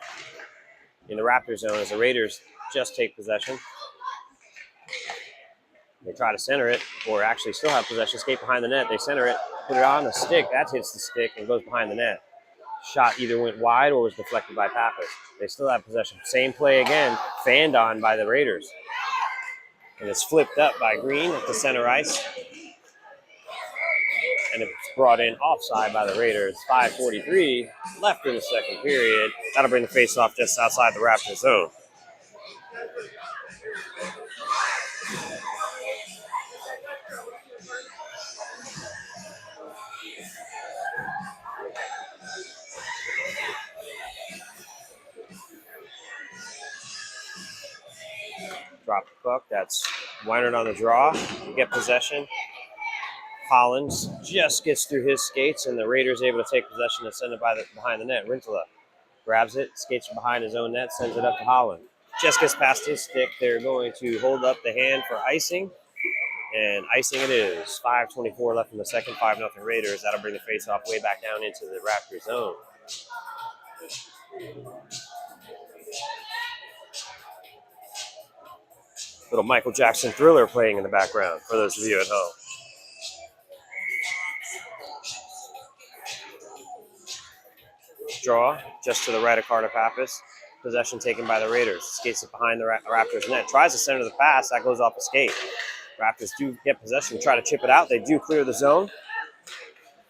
in the Raptors zone as the Raiders just take possession. They try to center it, or actually still have possession, skate behind the net. They center it, put it on the stick. That hits the stick and goes behind the net. Shot either went wide or was deflected by Pappas. They still have possession. Same play again, fanned on by the Raiders. And it's flipped up by Green at the center ice. And it's brought in offside by the Raiders. 5:43 left in the second period. That'll bring the faceoff just outside the Raptors zone. Drop the puck. That's Weinert on the draw. Get possession. Hollins just gets through his skates, and the Raiders able to take possession and send it behind the net. Rintala grabs it, skates from behind his own net, sends it up to Holland. Just gets past his stick. They're going to hold up the hand for icing, and icing it is. 5:24 left in the second, 5-0 Raiders. That'll bring the faceoff way back down into the Raptors zone. Little Michael Jackson Thriller playing in the background for those of you at home. Draw just to the right of Carter Pappas. Possession taken by the Raiders. Skates it behind the Raptors net. Tries to center the pass. That goes off a skate. Raptors do get possession. Try to chip it out. They do clear the zone.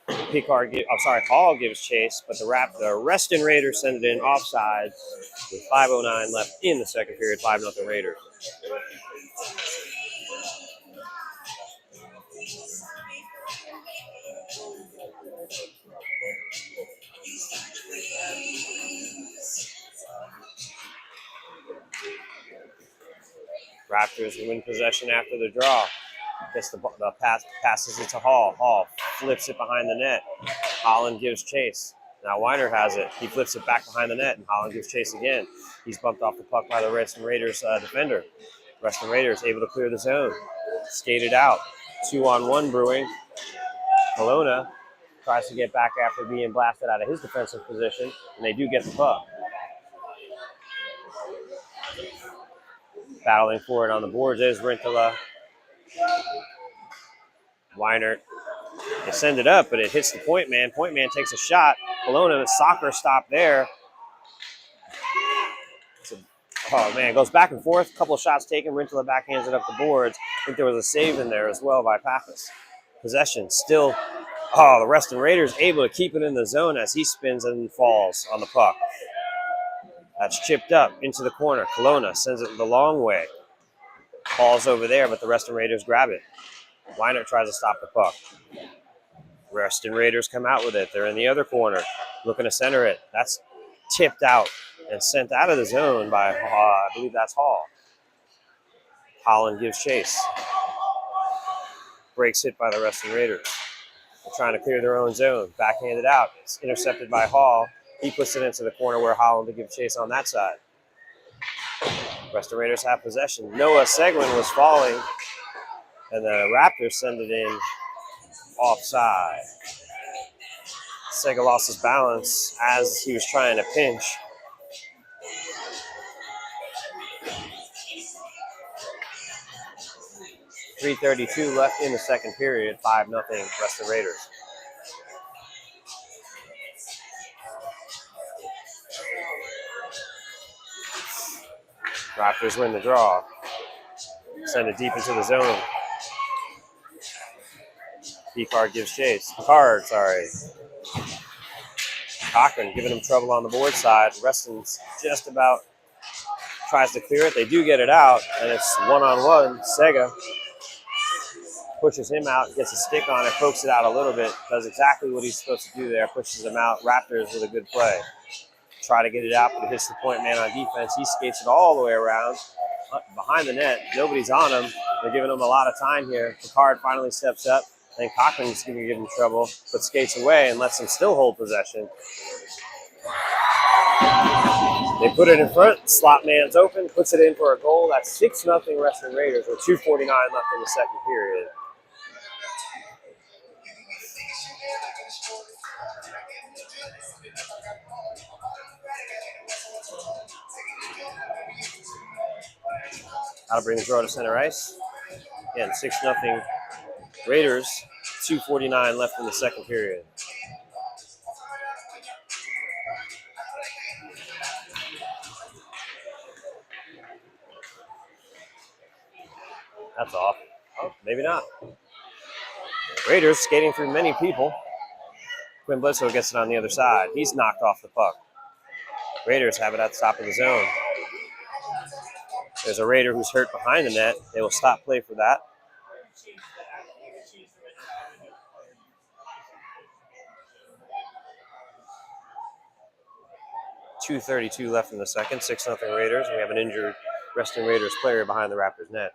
Hall gives chase, but the Reston Raiders send it in offside with 5:09 left in the second period. 5-0 Raiders. Raptors win possession after the draw. Gets the pass, passes it to Hall. Hall flips it behind the net. Holland gives chase. Now Weiner has it. He flips it back behind the net, and Holland gives chase again. He's bumped off the puck by the Reston Raiders defender. Reston Raiders able to clear the zone. Skated out. 2-on-1 brewing. Kelowna tries to get back after being blasted out of his defensive position, and they do get the puck. Battling for it on the boards is Rintala. Weinert. They send it up, but it hits the point man. Point man takes a shot. Kelowna, soccer stop there. It goes back and forth. A couple of shots taken. Rintala backhands it up the boards. I think there was a save in there as well by Pappas. Possession still. The Reston Raiders able to keep it in the zone as he spins and falls on the puck. That's chipped up into the corner. Kelowna sends it the long way. Falls over there, but the Reston Raiders grab it. Weiner tries to stop the puck. Reston Raiders come out with it. They're in the other corner, looking to center it. That's tipped out and sent out of the zone by, I believe that's Hall. Holland gives chase. Breaks hit by the Reston Raiders. They're trying to clear their own zone. Backhanded out. It's intercepted by Hall. He puts it into the corner where Holland to give chase on that side. Reston Raiders have possession. Noah Seguin was falling, and the Raptors send it in offside. Sega lost his balance as he was trying to pinch. .332 left in the second period. 5-0 Reston Raiders. Raptors win the draw. Send it deep into the zone. Cochran gives chase. Cochran giving him trouble on the board side. Reston's just about tries to clear it. They do get it out, and it's one-on-one. Sega pushes him out, gets a stick on it, pokes it out a little bit, does exactly what he's supposed to do there, pushes him out. Raptors with a good play. Try to get it out, but it hits the point man on defense. He skates it all the way around behind the net. Nobody's on him. They're giving him a lot of time here. Picard finally steps up. I think Cochran's going to give him trouble, but skates away and lets him still hold possession. They put it in front. Slot man's open, puts it in for a goal. That's 6-0 Reston Raiders with 2:49 left in the second period. That'll bring the draw to center ice. Again, 6-0 Raiders, 2:49 left in the second period. That's off. Oh, maybe not. Raiders skating through many people. Quinn Bledsoe gets it on the other side. He's knocked off the puck. Raiders have it at the top of the zone. There's a Raider who's hurt behind the net. They will stop play for that. .232 left in the second. 6-0 Raiders. And we have an injured Reston Raiders player behind the Raptors net.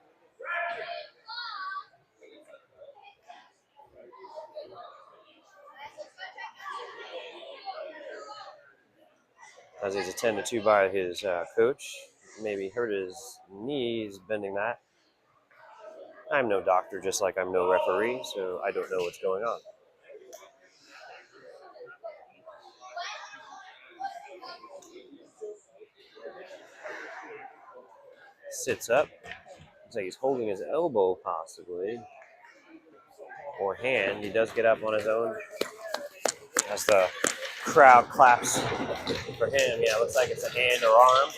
As he's attended to by his coach. Maybe hurt his knees bending that. I'm no doctor, just like I'm no referee, so I don't know what's going on. Sits up. Looks like he's holding his elbow, possibly. Or hand. He does get up on his own. As the crowd claps for him. Yeah, looks like it's a hand or arm.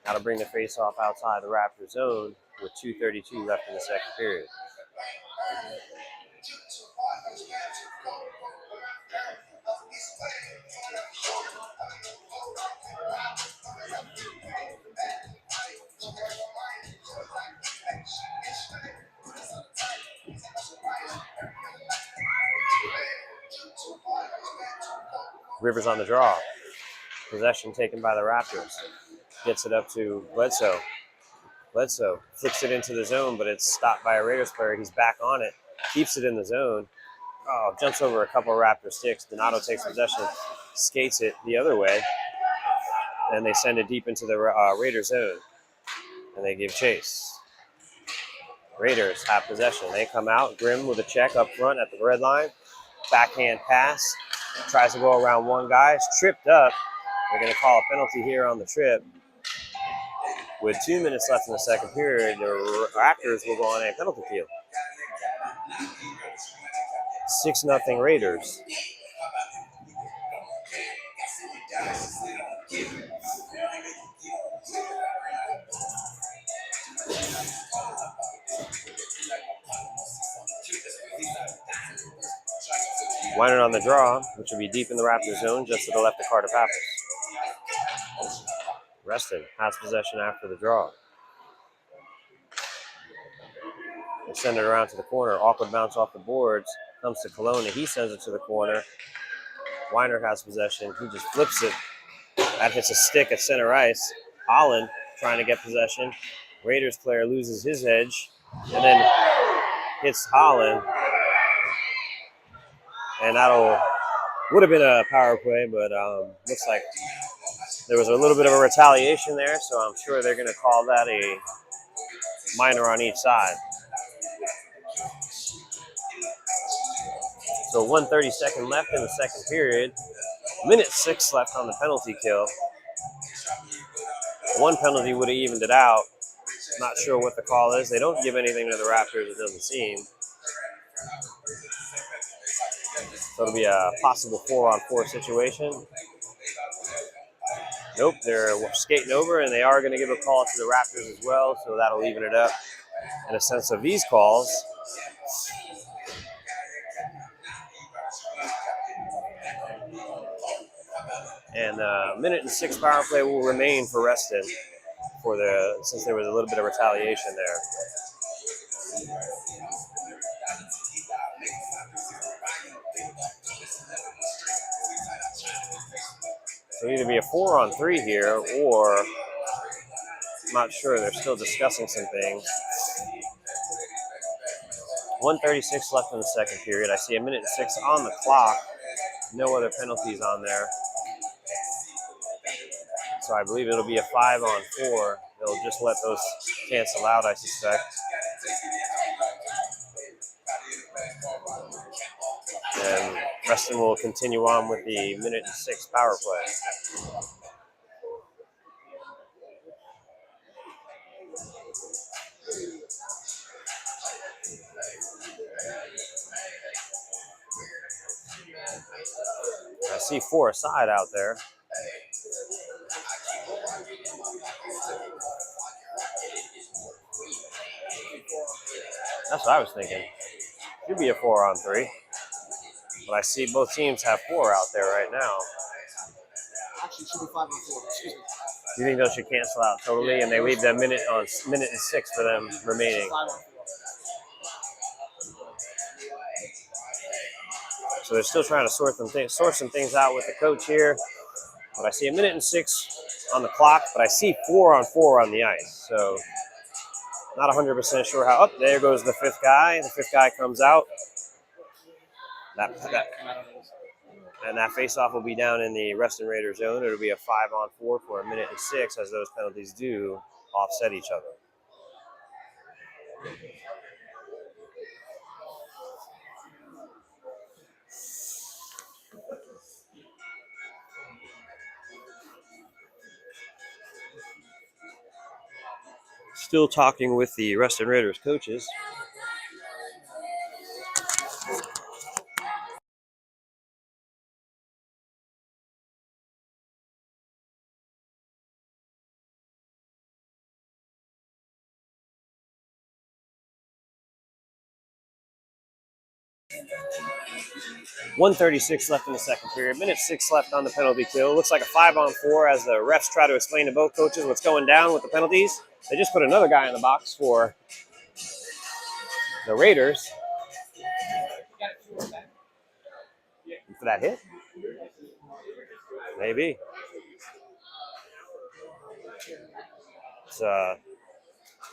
Now to bring the face-off outside the Raptors zone with 2:32 left in the second period. Rivers on the draw. Possession taken by the Raptors. Gets it up to Bledsoe. Bledsoe flicks it into the zone, but it's stopped by a Raiders player. He's back on it. Keeps it in the zone. Oh, jumps over a couple of Raptor sticks. Donato takes possession. Skates it the other way. And they send it deep into the Raiders zone. And they give chase. Raiders have possession. They come out. Grimm with a check up front at the red line. Backhand pass. Tries to go around one guy. It's tripped up. They're going to call a penalty here on the trip. With 2 minutes left in the second period, the Raptors will go on a penalty kill. 6-0 Raiders. Weiner on the draw, which will be deep in the Raptors zone, just to the left of Carter Pappas. Reston has possession after the draw. They send it around to the corner. Awkward bounce off the boards. Comes to Colonna. He sends it to the corner. Weiner has possession. He just flips it. That hits a stick at center ice. Holland trying to get possession. Raiders player loses his edge and then hits Holland. And would have been a power play, but looks like there was a little bit of a retaliation there, so I'm sure they're going to call that a minor on each side. So 1:32 left in the second period. Minute 6 left on the penalty kill. One penalty would have evened it out. Not sure what the call is. They don't give anything to the Raptors, it doesn't seem. So it'll be a possible 4-on-4 situation. Nope, they're skating over, and they are going to give a call to the Raptors as well, so that'll even it up in a sense of these calls. And a minute and 6 power play will remain for Reston since there was a little bit of retaliation there. So it'll either be a 4-on-3 here, or I'm not sure. They're still discussing some things. 1:36 left in the second period. I see a minute and 6 on the clock. No other penalties on there. so I believe it'll be a 5-on-4. They'll just let those cancel out, I suspect. And Reston will continue on with the 1:06 power play. I see 4 aside out there. That's what I was thinking. Should be a 4-on-3. But I see both teams have 4 out there right now. Actually, it should be 5-on-4. Excuse me. You think those should cancel out totally, and they leave the 1:06 for them remaining? 5-on-4. So they're still trying to sort some things out with the coach here. But I see a 1:06 on the clock, but I see 4-on-4 on the ice. So not 100% sure how. Oh, there goes the 5th guy. The 5th guy comes out. And that faceoff will be down in the Reston Raiders zone. It'll be a 5-on-4 for a 1:06 as those penalties do offset each other. Still talking with the Reston Raiders coaches. .136 left in the second period. 1:06 left on the penalty kill. Looks like a 5-on-4 as the refs try to explain to both coaches what's going down with the penalties. They just put another guy in the box for the Raiders. For that hit? Maybe. It's a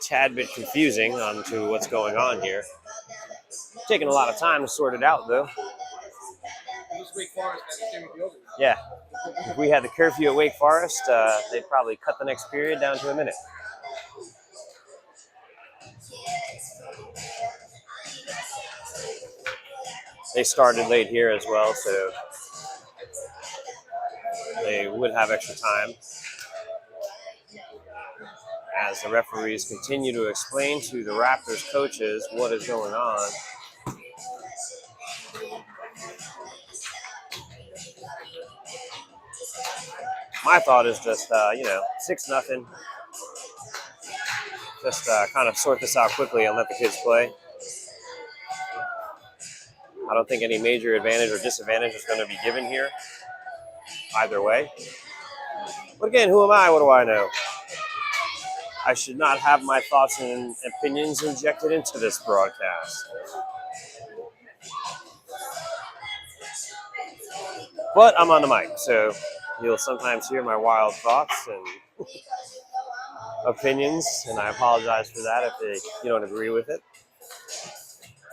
tad bit confusing on to what's going on here. Taking a lot of time to sort it out, though. Yeah. If we had the curfew at Wake Forest, they'd probably cut the next period down to a minute. They started late here as well, so they would have extra time. As the referees continue to explain to the Raptors coaches what is going on. My thought is just, 6-0. Just kind of sort this out quickly and let the kids play. I don't think any major advantage or disadvantage is going to be given here, either way. But again, who am I? What do I know? I should not have my thoughts and opinions injected into this broadcast. But I'm on the mic, so you'll sometimes hear my wild thoughts and opinions, and I apologize for that if you don't agree with it.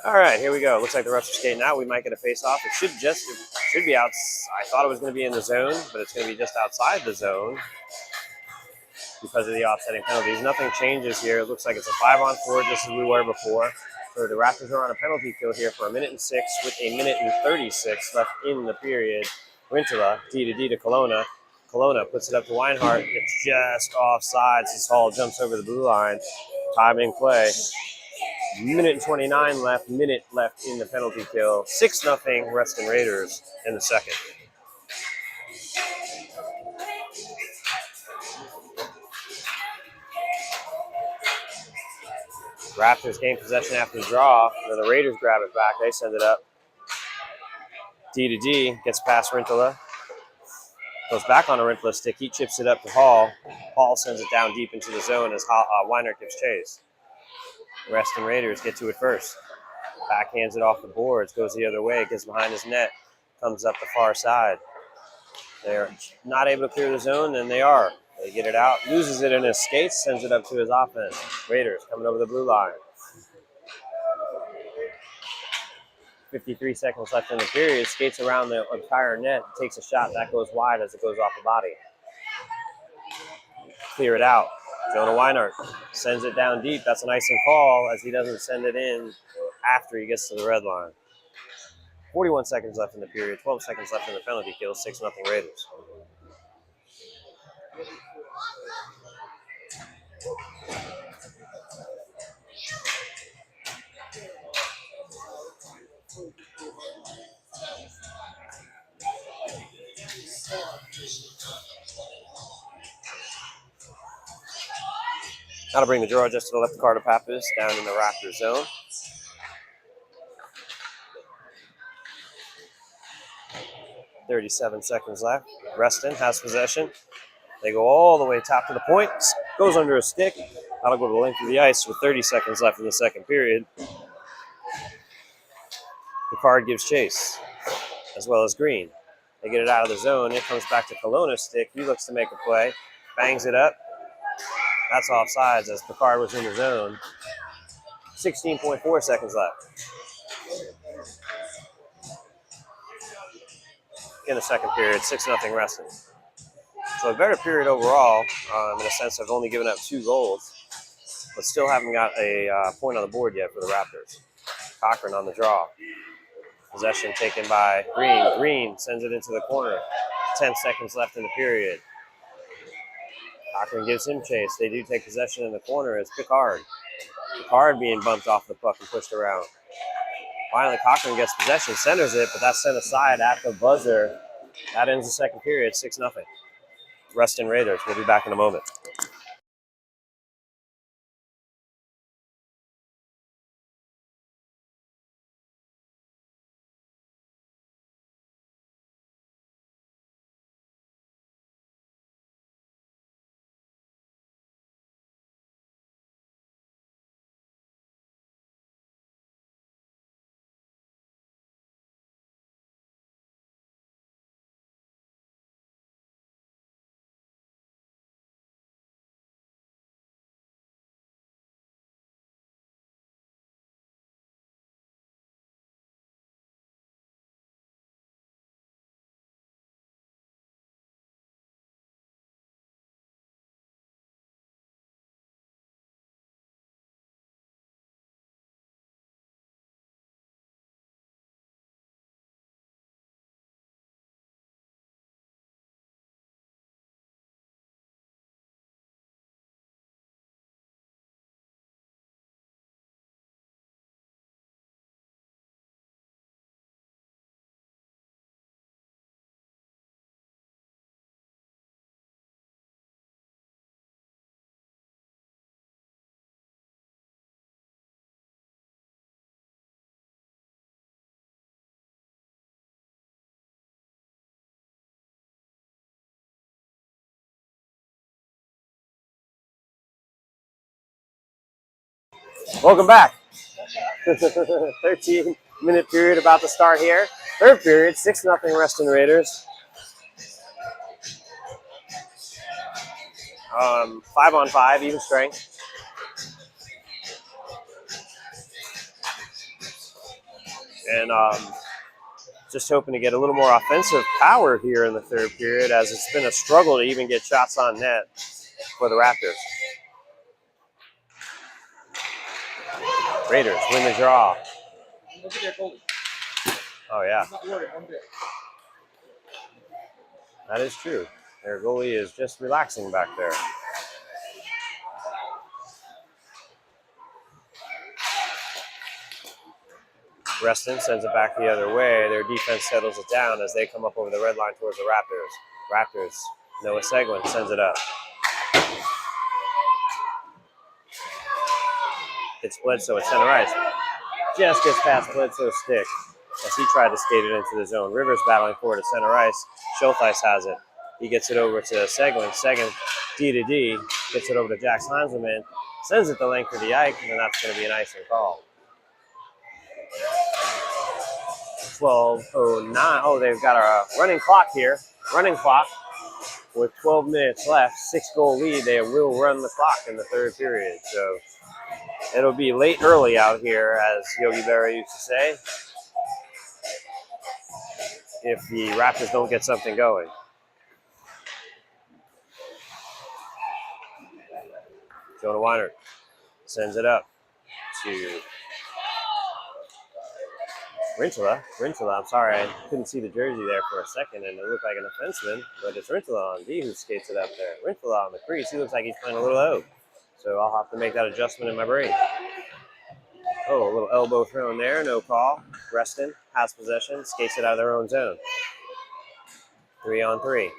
All right, here we go. Looks like the refs are skating out. We might get a face-off. It should be out. I thought it was going to be in the zone, but it's going to be just outside the zone because of the offsetting penalties. Nothing changes here. It looks like it's a 5-on-4 just as we were before. So the Raptors are on a penalty kill here for a 1:06 with a 1:36 left in the period. Rintala, D to Kelowna. Kelowna puts it up to Weinhardt. It's just offsides. This Hall jumps over the blue line. Timing play. 1:29 left. Minute left in the penalty kill. 6-0 Reston Raiders in the second. Raptors gain possession after the draw. Then the Raiders grab it back. They send it up. D gets past Rintala. Goes back on a Rintala stick. He chips it up to Hall. Hall sends it down deep into the zone as Weinert gives chase. Reston Raiders get to it first. Backhands it off the boards. Goes the other way. Gets behind his net. Comes up the far side. They're not able to clear the zone, and they are. They get it out. Loses it in his skates. Sends it up to his offense. Raiders coming over the blue line. 53 seconds left in the period. Skates around the entire net. Takes a shot. That goes wide as it goes off the body. clear it out. Jonah Weinert sends it down deep. That's an icing call as he doesn't send it in after he gets to the red line. 41 seconds left in the period, 12 seconds left in the penalty kill, 6-0 Raiders. Now to bring the draw just to the left of Carter Pappas down in the Raptors zone. .37 seconds left. Reston has possession. They go all the way top to the point. Goes under a stick. That'll go to the length of the ice with 30 seconds left in the second period. Picard gives chase, as well as Green. They get it out of the zone. It comes back to Colonna's stick. He looks to make a play. Bangs it up. That's offsides as Picard was in the zone. 16.4 seconds left in the second period. 6-0 Reston. So a better period overall, in a sense of only giving up 2 goals, but still haven't got a point on the board yet for the Raptors. Cochran on the draw. Possession taken by Green. Green sends it into the corner. 10 seconds left in the period. Cochran gives him chase. They do take possession in the corner as Picard. Picard being bumped off the puck and pushed around. Finally, Cochran gets possession, centers it, but that's sent aside at the buzzer. That ends the second period, 6-0. Reston Raiders. We'll be back in a moment. Welcome back. 13-minute period about to start here. Third period, 6-0 Reston Raiders. 5-on-5, even strength. And just hoping to get a little more offensive power here in the third period, as it's been a struggle to even get shots on net for the Raptors. Raiders win the draw. Look at their goalie. Oh, yeah. He's not worried one bit. That is true. Their goalie is just relaxing back there. Reston sends it back the other way. Their defense settles it down as they come up over the red line towards the Raptors. Raptors, Noah Seguin sends it up. It's Bledsoe at center ice. Just gets past Bledsoe's stick as he tried to skate it into the zone. Rivers battling for it at center ice. Schultheis has it. He gets it over to Seguin. Seguin, D to D, gets it over to Jax Heinzelman. Sends it the length of the ice, and then that's going to be an icing call. 12:09. Oh, they've got a running clock here. Running clock with 12 minutes left. 6-goal lead. They will run the clock in the third period. So it'll be late early out here, as Yogi Berra used to say, if the Raptors don't get something going. Jonah Weiner sends it up to Rintala, I'm sorry, I couldn't see the jersey there for a second, and it looked like an offenseman, but it's Rintala on D who skates it up there. Rintala on the crease, he looks like he's playing a little O. So I'll have to make that adjustment in my brain. Oh, a little elbow thrown there, no call. Reston has possession, skates it out of their own zone. 3-on-3.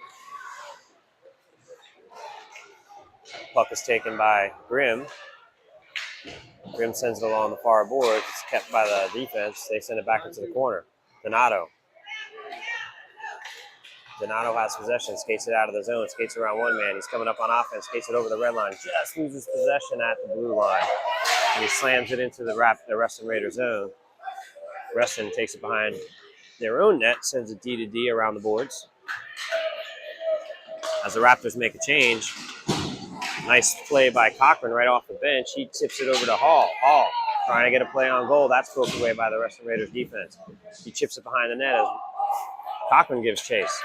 Puck is taken by Grimm. Grimm sends it along the far board. It's kept by the defense. They send it back into the corner. Donato has possession, skates it out of the zone, skates around one man. He's coming up on offense, skates it over the red line, just loses possession at the blue line. And he slams it into the Reston Raider zone. Reston takes it behind their own net, sends a D-to-D around the boards. As the Raptors make a change, nice play by Cochran right off the bench. He tips it over to Hall. Hall trying to get a play on goal. That's broken away by the Reston Raiders defense. He chips it behind the net as Cochran gives chase.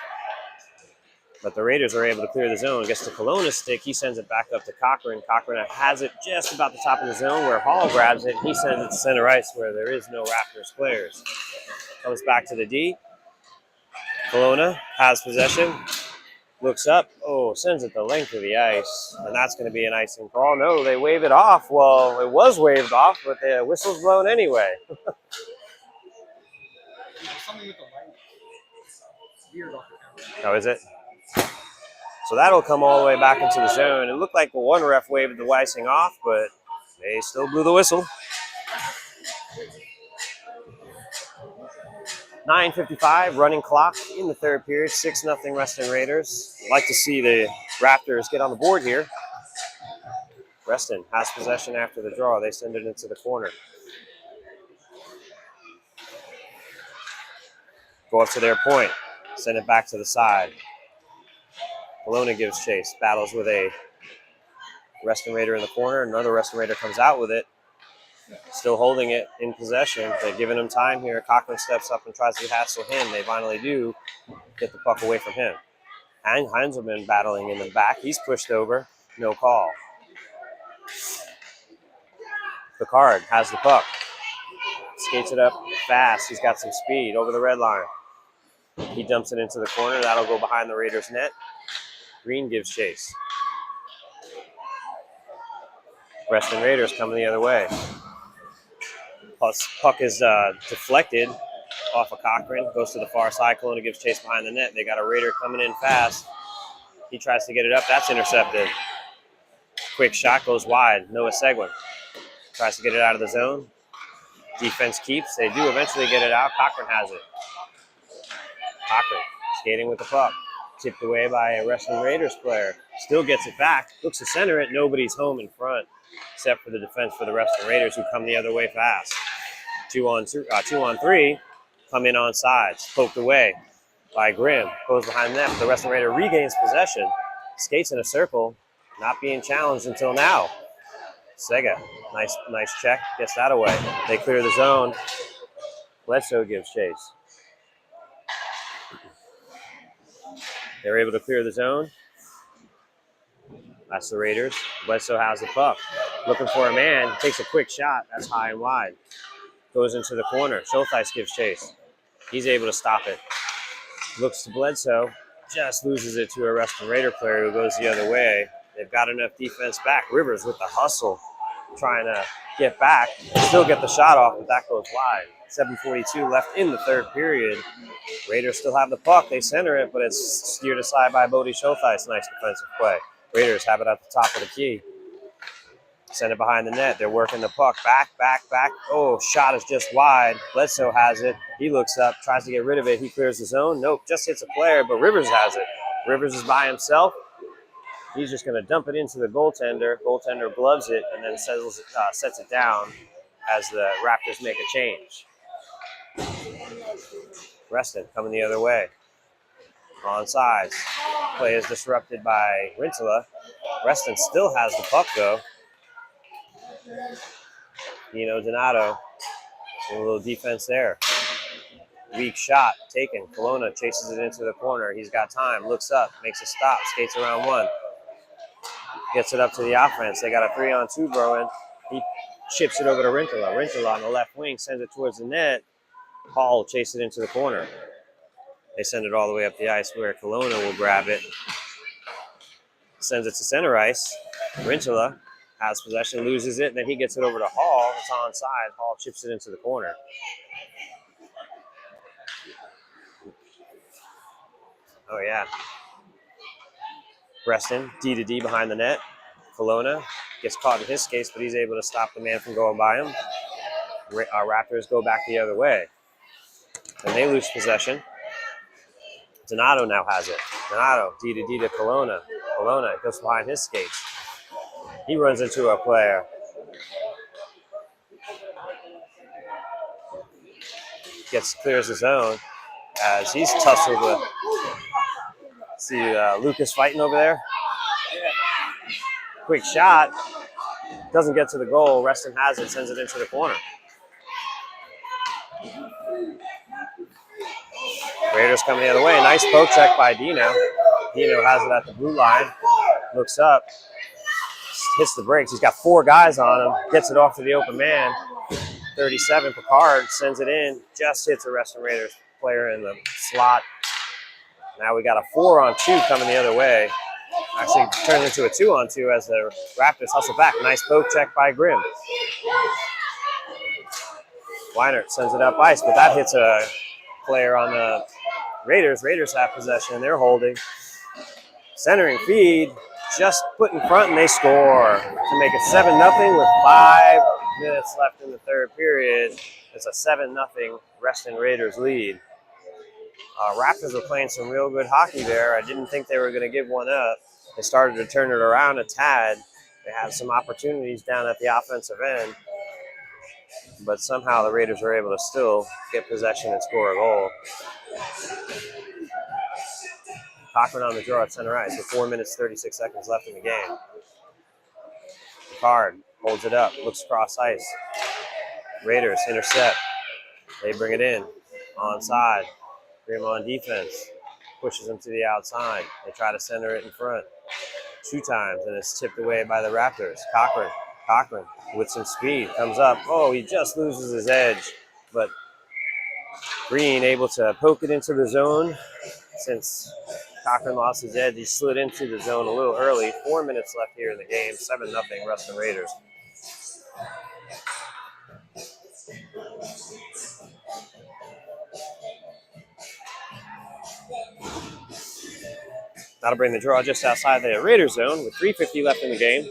But the Raiders are able to clear the zone. Gets to Colonna's stick. He sends it back up to Cochran. Cochran has it just about the top of the zone where Hall grabs it. He sends it to center ice where there is no Raptors players. Comes back to the D. Colonna has possession. Looks up. Oh, sends it the length of the ice. And that's going to be an icing call. No, they wave it off. Well, it was waved off, but the whistle's blown anyway. Something with the light. It's weird off the camera. Oh, is it? So that'll come all the way back into the zone. It looked like the one ref waved the icing off, but they still blew the whistle. 9:55 running clock in the third period. 6-0 Reston Raiders. I'd like to see the Raptors get on the board here. Reston has possession after the draw. They send it into the corner. Go up to their point. Send it back to the side. Colonna gives chase. Battles with a Reston Raider in the corner. Another Reston Raider comes out with it. Still holding it in possession. They're giving him time here. Cochran steps up and tries to hassle him. They finally do get the puck away from him. Heinzelman battling in the back. He's pushed over. No call. Picard has the puck. Skates it up fast. He's got some speed over the red line. He dumps it into the corner. That'll go behind the Raiders' net. Green gives chase. Reston Raiders coming the other way. Puck is deflected off of Cochran. Goes to the far side. Colonna gives chase behind the net. They got a Raider coming in fast. He tries to get it up. That's intercepted. Quick shot goes wide. Noah Seguin tries to get it out of the zone. Defense keeps. They do eventually get it out. Cochran has it. Cochran skating with the puck. Tipped away by a Reston Raiders player. Still gets it back. Looks to center it. Nobody's home in front except for the defense for the Reston Raiders who come the other way fast. 2-on-3. Come in on sides. Poked away by Grimm. Goes behind the net. The Reston Raider regains possession. Skates in a circle. Not being challenged until now. Sega. Nice check. Gets that away. They clear the zone. Bledsoe gives chase. They're able to clear the zone. That's the Raiders. Bledsoe has the puck. Looking for a man. Takes a quick shot. That's high and wide. Goes into the corner. Schultheis gives chase. He's able to stop it. Looks to Bledsoe. Just loses it to a Reston Raider player who goes the other way. They've got enough defense back. Rivers with the hustle. Trying to get back. Still get the shot off, but that goes wide. 7:42 left in the third period. Raiders still have the puck. They center it, but it's steered aside by Bodie Schultheis. Nice defensive play. Raiders have it at the top of the key. Send it behind the net. They're working the puck. Back. Oh, shot is just wide. Bledsoe has it. He looks up, tries to get rid of it. He clears the zone. Nope, just hits a player, but Rivers has it. Rivers is by himself. He's just going to dump it into the goaltender. Goaltender gloves it and then sets it down as the Raptors make a change. Reston coming the other way. On sides. Play is disrupted by Rintala. Reston still has the puck, though. Donato. A little defense there. Weak shot taken. Colonna chases it into the corner. He's got time. Looks up. Makes a stop. Skates around one. gets it up to the offense. They got a 3-on-2 Bruin. He chips it over to Rintola. Rintola on the left wing sends it towards the net. Hall will chase it into the corner. They send it all the way up the ice where Kelowna will grab it. Sends it to center ice. Rintola has possession, loses it, and then he gets it over to Hall. It's onside. Hall chips it into the corner. Oh, yeah. Reston, D to D behind the net. Kelowna gets caught in his case, but he's able to stop the man from going by him. Raptors go back the other way. And they lose possession. Donato now has it. Donato, D to D to Kelowna. Kelowna goes behind his skates. He runs into a player. Clears the zone as he's tussled with. See Lucas fighting over there. Quick shot. Doesn't get to the goal. Reston has it, sends it into the corner. Raiders coming the other way. Nice poke check by Dino. Dino has it at the blue line. Looks up. Hits the brakes. He's got 4 guys on him. Gets it off to the open man. 37, Picard sends it in. Just hits a Reston Raiders player in the slot. Now we got a 4-on-2 coming the other way. Actually turns into a 2-on-2 as the Raptors hustle back. Nice poke check by Grimm. Weinert sends it up ice, but that hits a player on the Raiders. Raiders have possession. They're holding. Centering feed. Just put in front and they score to make it 7-0 with 5 minutes left in the third period. It's a 7-0 Reston Raiders lead. Raptors were playing some real good hockey there. I didn't think they were going to give one up. They started to turn it around a tad. They had some opportunities down at the offensive end, but somehow the Raiders were able to still get possession and score a goal. Cochran on the draw at center ice with 4 minutes, 36 seconds left in the game. Picard holds it up, looks across ice. Raiders intercept. They bring it in. Onside. Grimm on defense. Pushes them to the outside. They try to center it in front 2 times, and it's tipped away by the Raptors. Cochran with some speed comes up. Oh, he just loses his edge, but Green able to poke it into the zone. Since Cochran lost his edge, he slid into the zone a little early. 4 minutes left here in the game. 7-0 Reston Raiders. That'll bring the draw just outside the Raiders zone with 3:50 left in the game.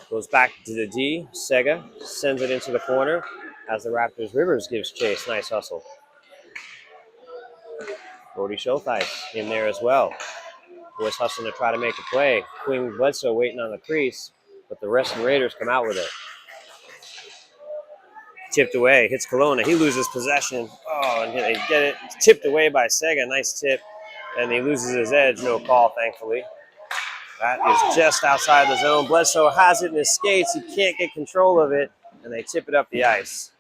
Goes back to the D. Sega sends it into the corner as the Raptors. Rivers gives chase. Nice hustle. Brody Schultheis in there as well. Boys hustling to try to make a play. Quinn Bledsoe waiting on the crease, but the Reston Raiders come out with it. Tipped away. Hits Kelowna. He loses possession. Oh, and they get it. Tipped away by Sega. Nice tip. And he loses his edge. No call, thankfully. That is just outside the zone. Bledsoe has it in his skates. He can't get control of it, and they tip it up the ice.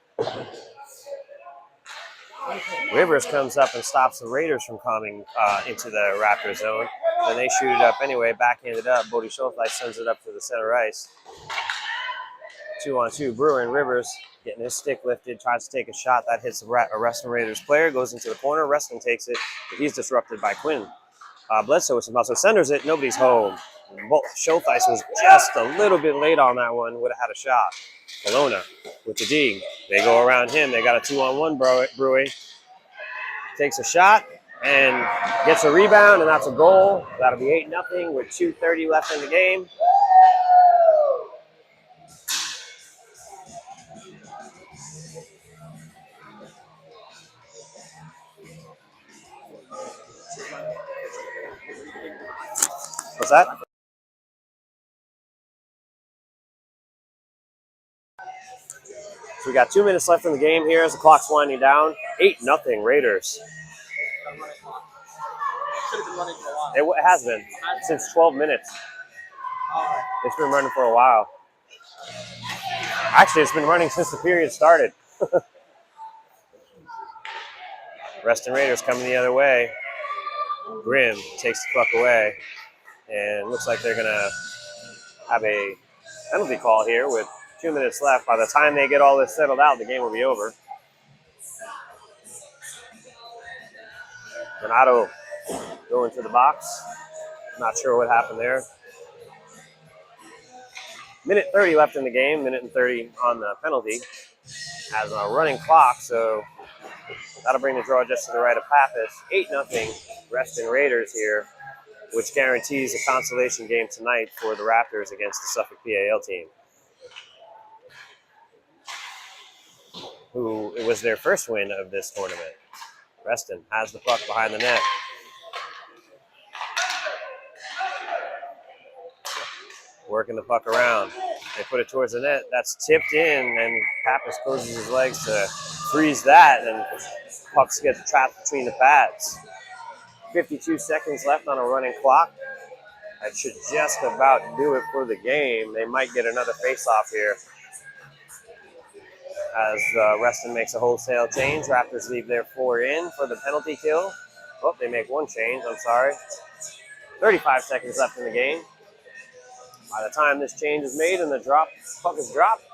Rivers comes up and stops the Raiders from coming into the Raptor zone. Then they shoot it up anyway, backhanded up. Bodie Schultheis sends it up to the center ice. 2-on-2, Bruin. Rivers getting his stick lifted, tries to take a shot. That hits a Reston Raiders player, goes into the corner. Reston takes it, but he's disrupted by Quinn. Bledsoe with some muscle centers it. Nobody's home. Schultheis was just a little bit late on that one. Would have had a shot. Kelowna with the D. They go around him. They got a 2-on-1 Brewy. Takes a shot and gets a rebound, and that's a goal. That'll be 8-0 with 2:30 left in the game. What's that? So we got 2 minutes left in the game here as the clock's winding down. 8-0 Raiders. It has been since 12 minutes. It's been running for a while. Actually, it's been running since the period started. Reston Raiders coming the other way. Grimm takes the puck away. And looks like they're going to have a penalty call here with 2 minutes left. By the time they get all this settled out, the game will be over. Donato going to the box. Not sure what happened there. Minute 30 left in the game, minute and 30 on the penalty. Has a running clock, so that'll bring the draw just to the right of Pappas. 8-0 Reston Raiders here, which guarantees a consolation game tonight for the Raptors against the Suffolk PAL team, who it was their first win of this tournament. Reston has the puck behind the net. Working the puck around. They put it towards the net. That's tipped in, and Pappas closes his legs to freeze that, and pucks get trapped between the pads. 52 seconds left on a running clock. That should just about do it for the game. They might get another face-off here as Reston makes a wholesale change. Raptors leave their 4 in for the penalty kill. Oh, they make one change, I'm sorry. 35 seconds left in the game. By the time this change is made and the puck is dropped,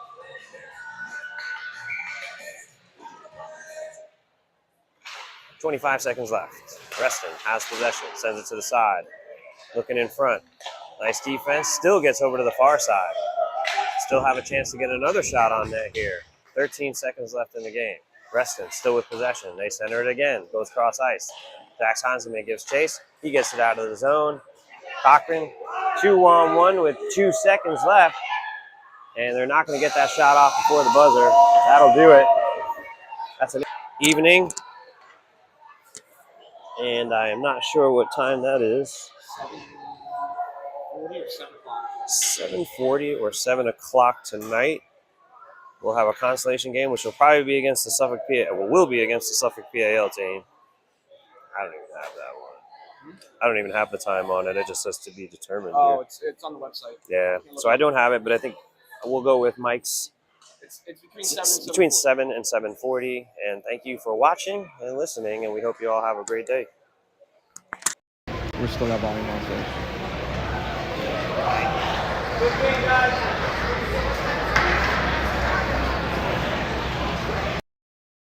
.25 seconds left. Reston has possession, sends it to the side. Looking in front. Nice defense, still gets over to the far side. Still have a chance to get another shot on net here. 13 seconds left in the game. Reston still with possession. They center it again, goes cross ice. Jax Hanselman gives chase. He gets it out of the zone. Cochran, 2-on-1 with 2 seconds left. And they're not going to get that shot off before the buzzer. That'll do it. That's an evening. And I am not sure what time that is. 7:40 or 7 o'clock tonight. We'll have a consolation game, which will probably be against the Suffolk PAL. Well, will be against the Suffolk PAL team. I don't even have that one. I don't even have the time on it. It just says to be determined. Oh, it's on the website. Yeah. So I don't have it, but I think we'll go with Mike's. It's between 7 and 7:40. 7 and 7:40. And thank you for watching and listening, and we hope you all have a great day. We're still at volume on stage. Good game, guys.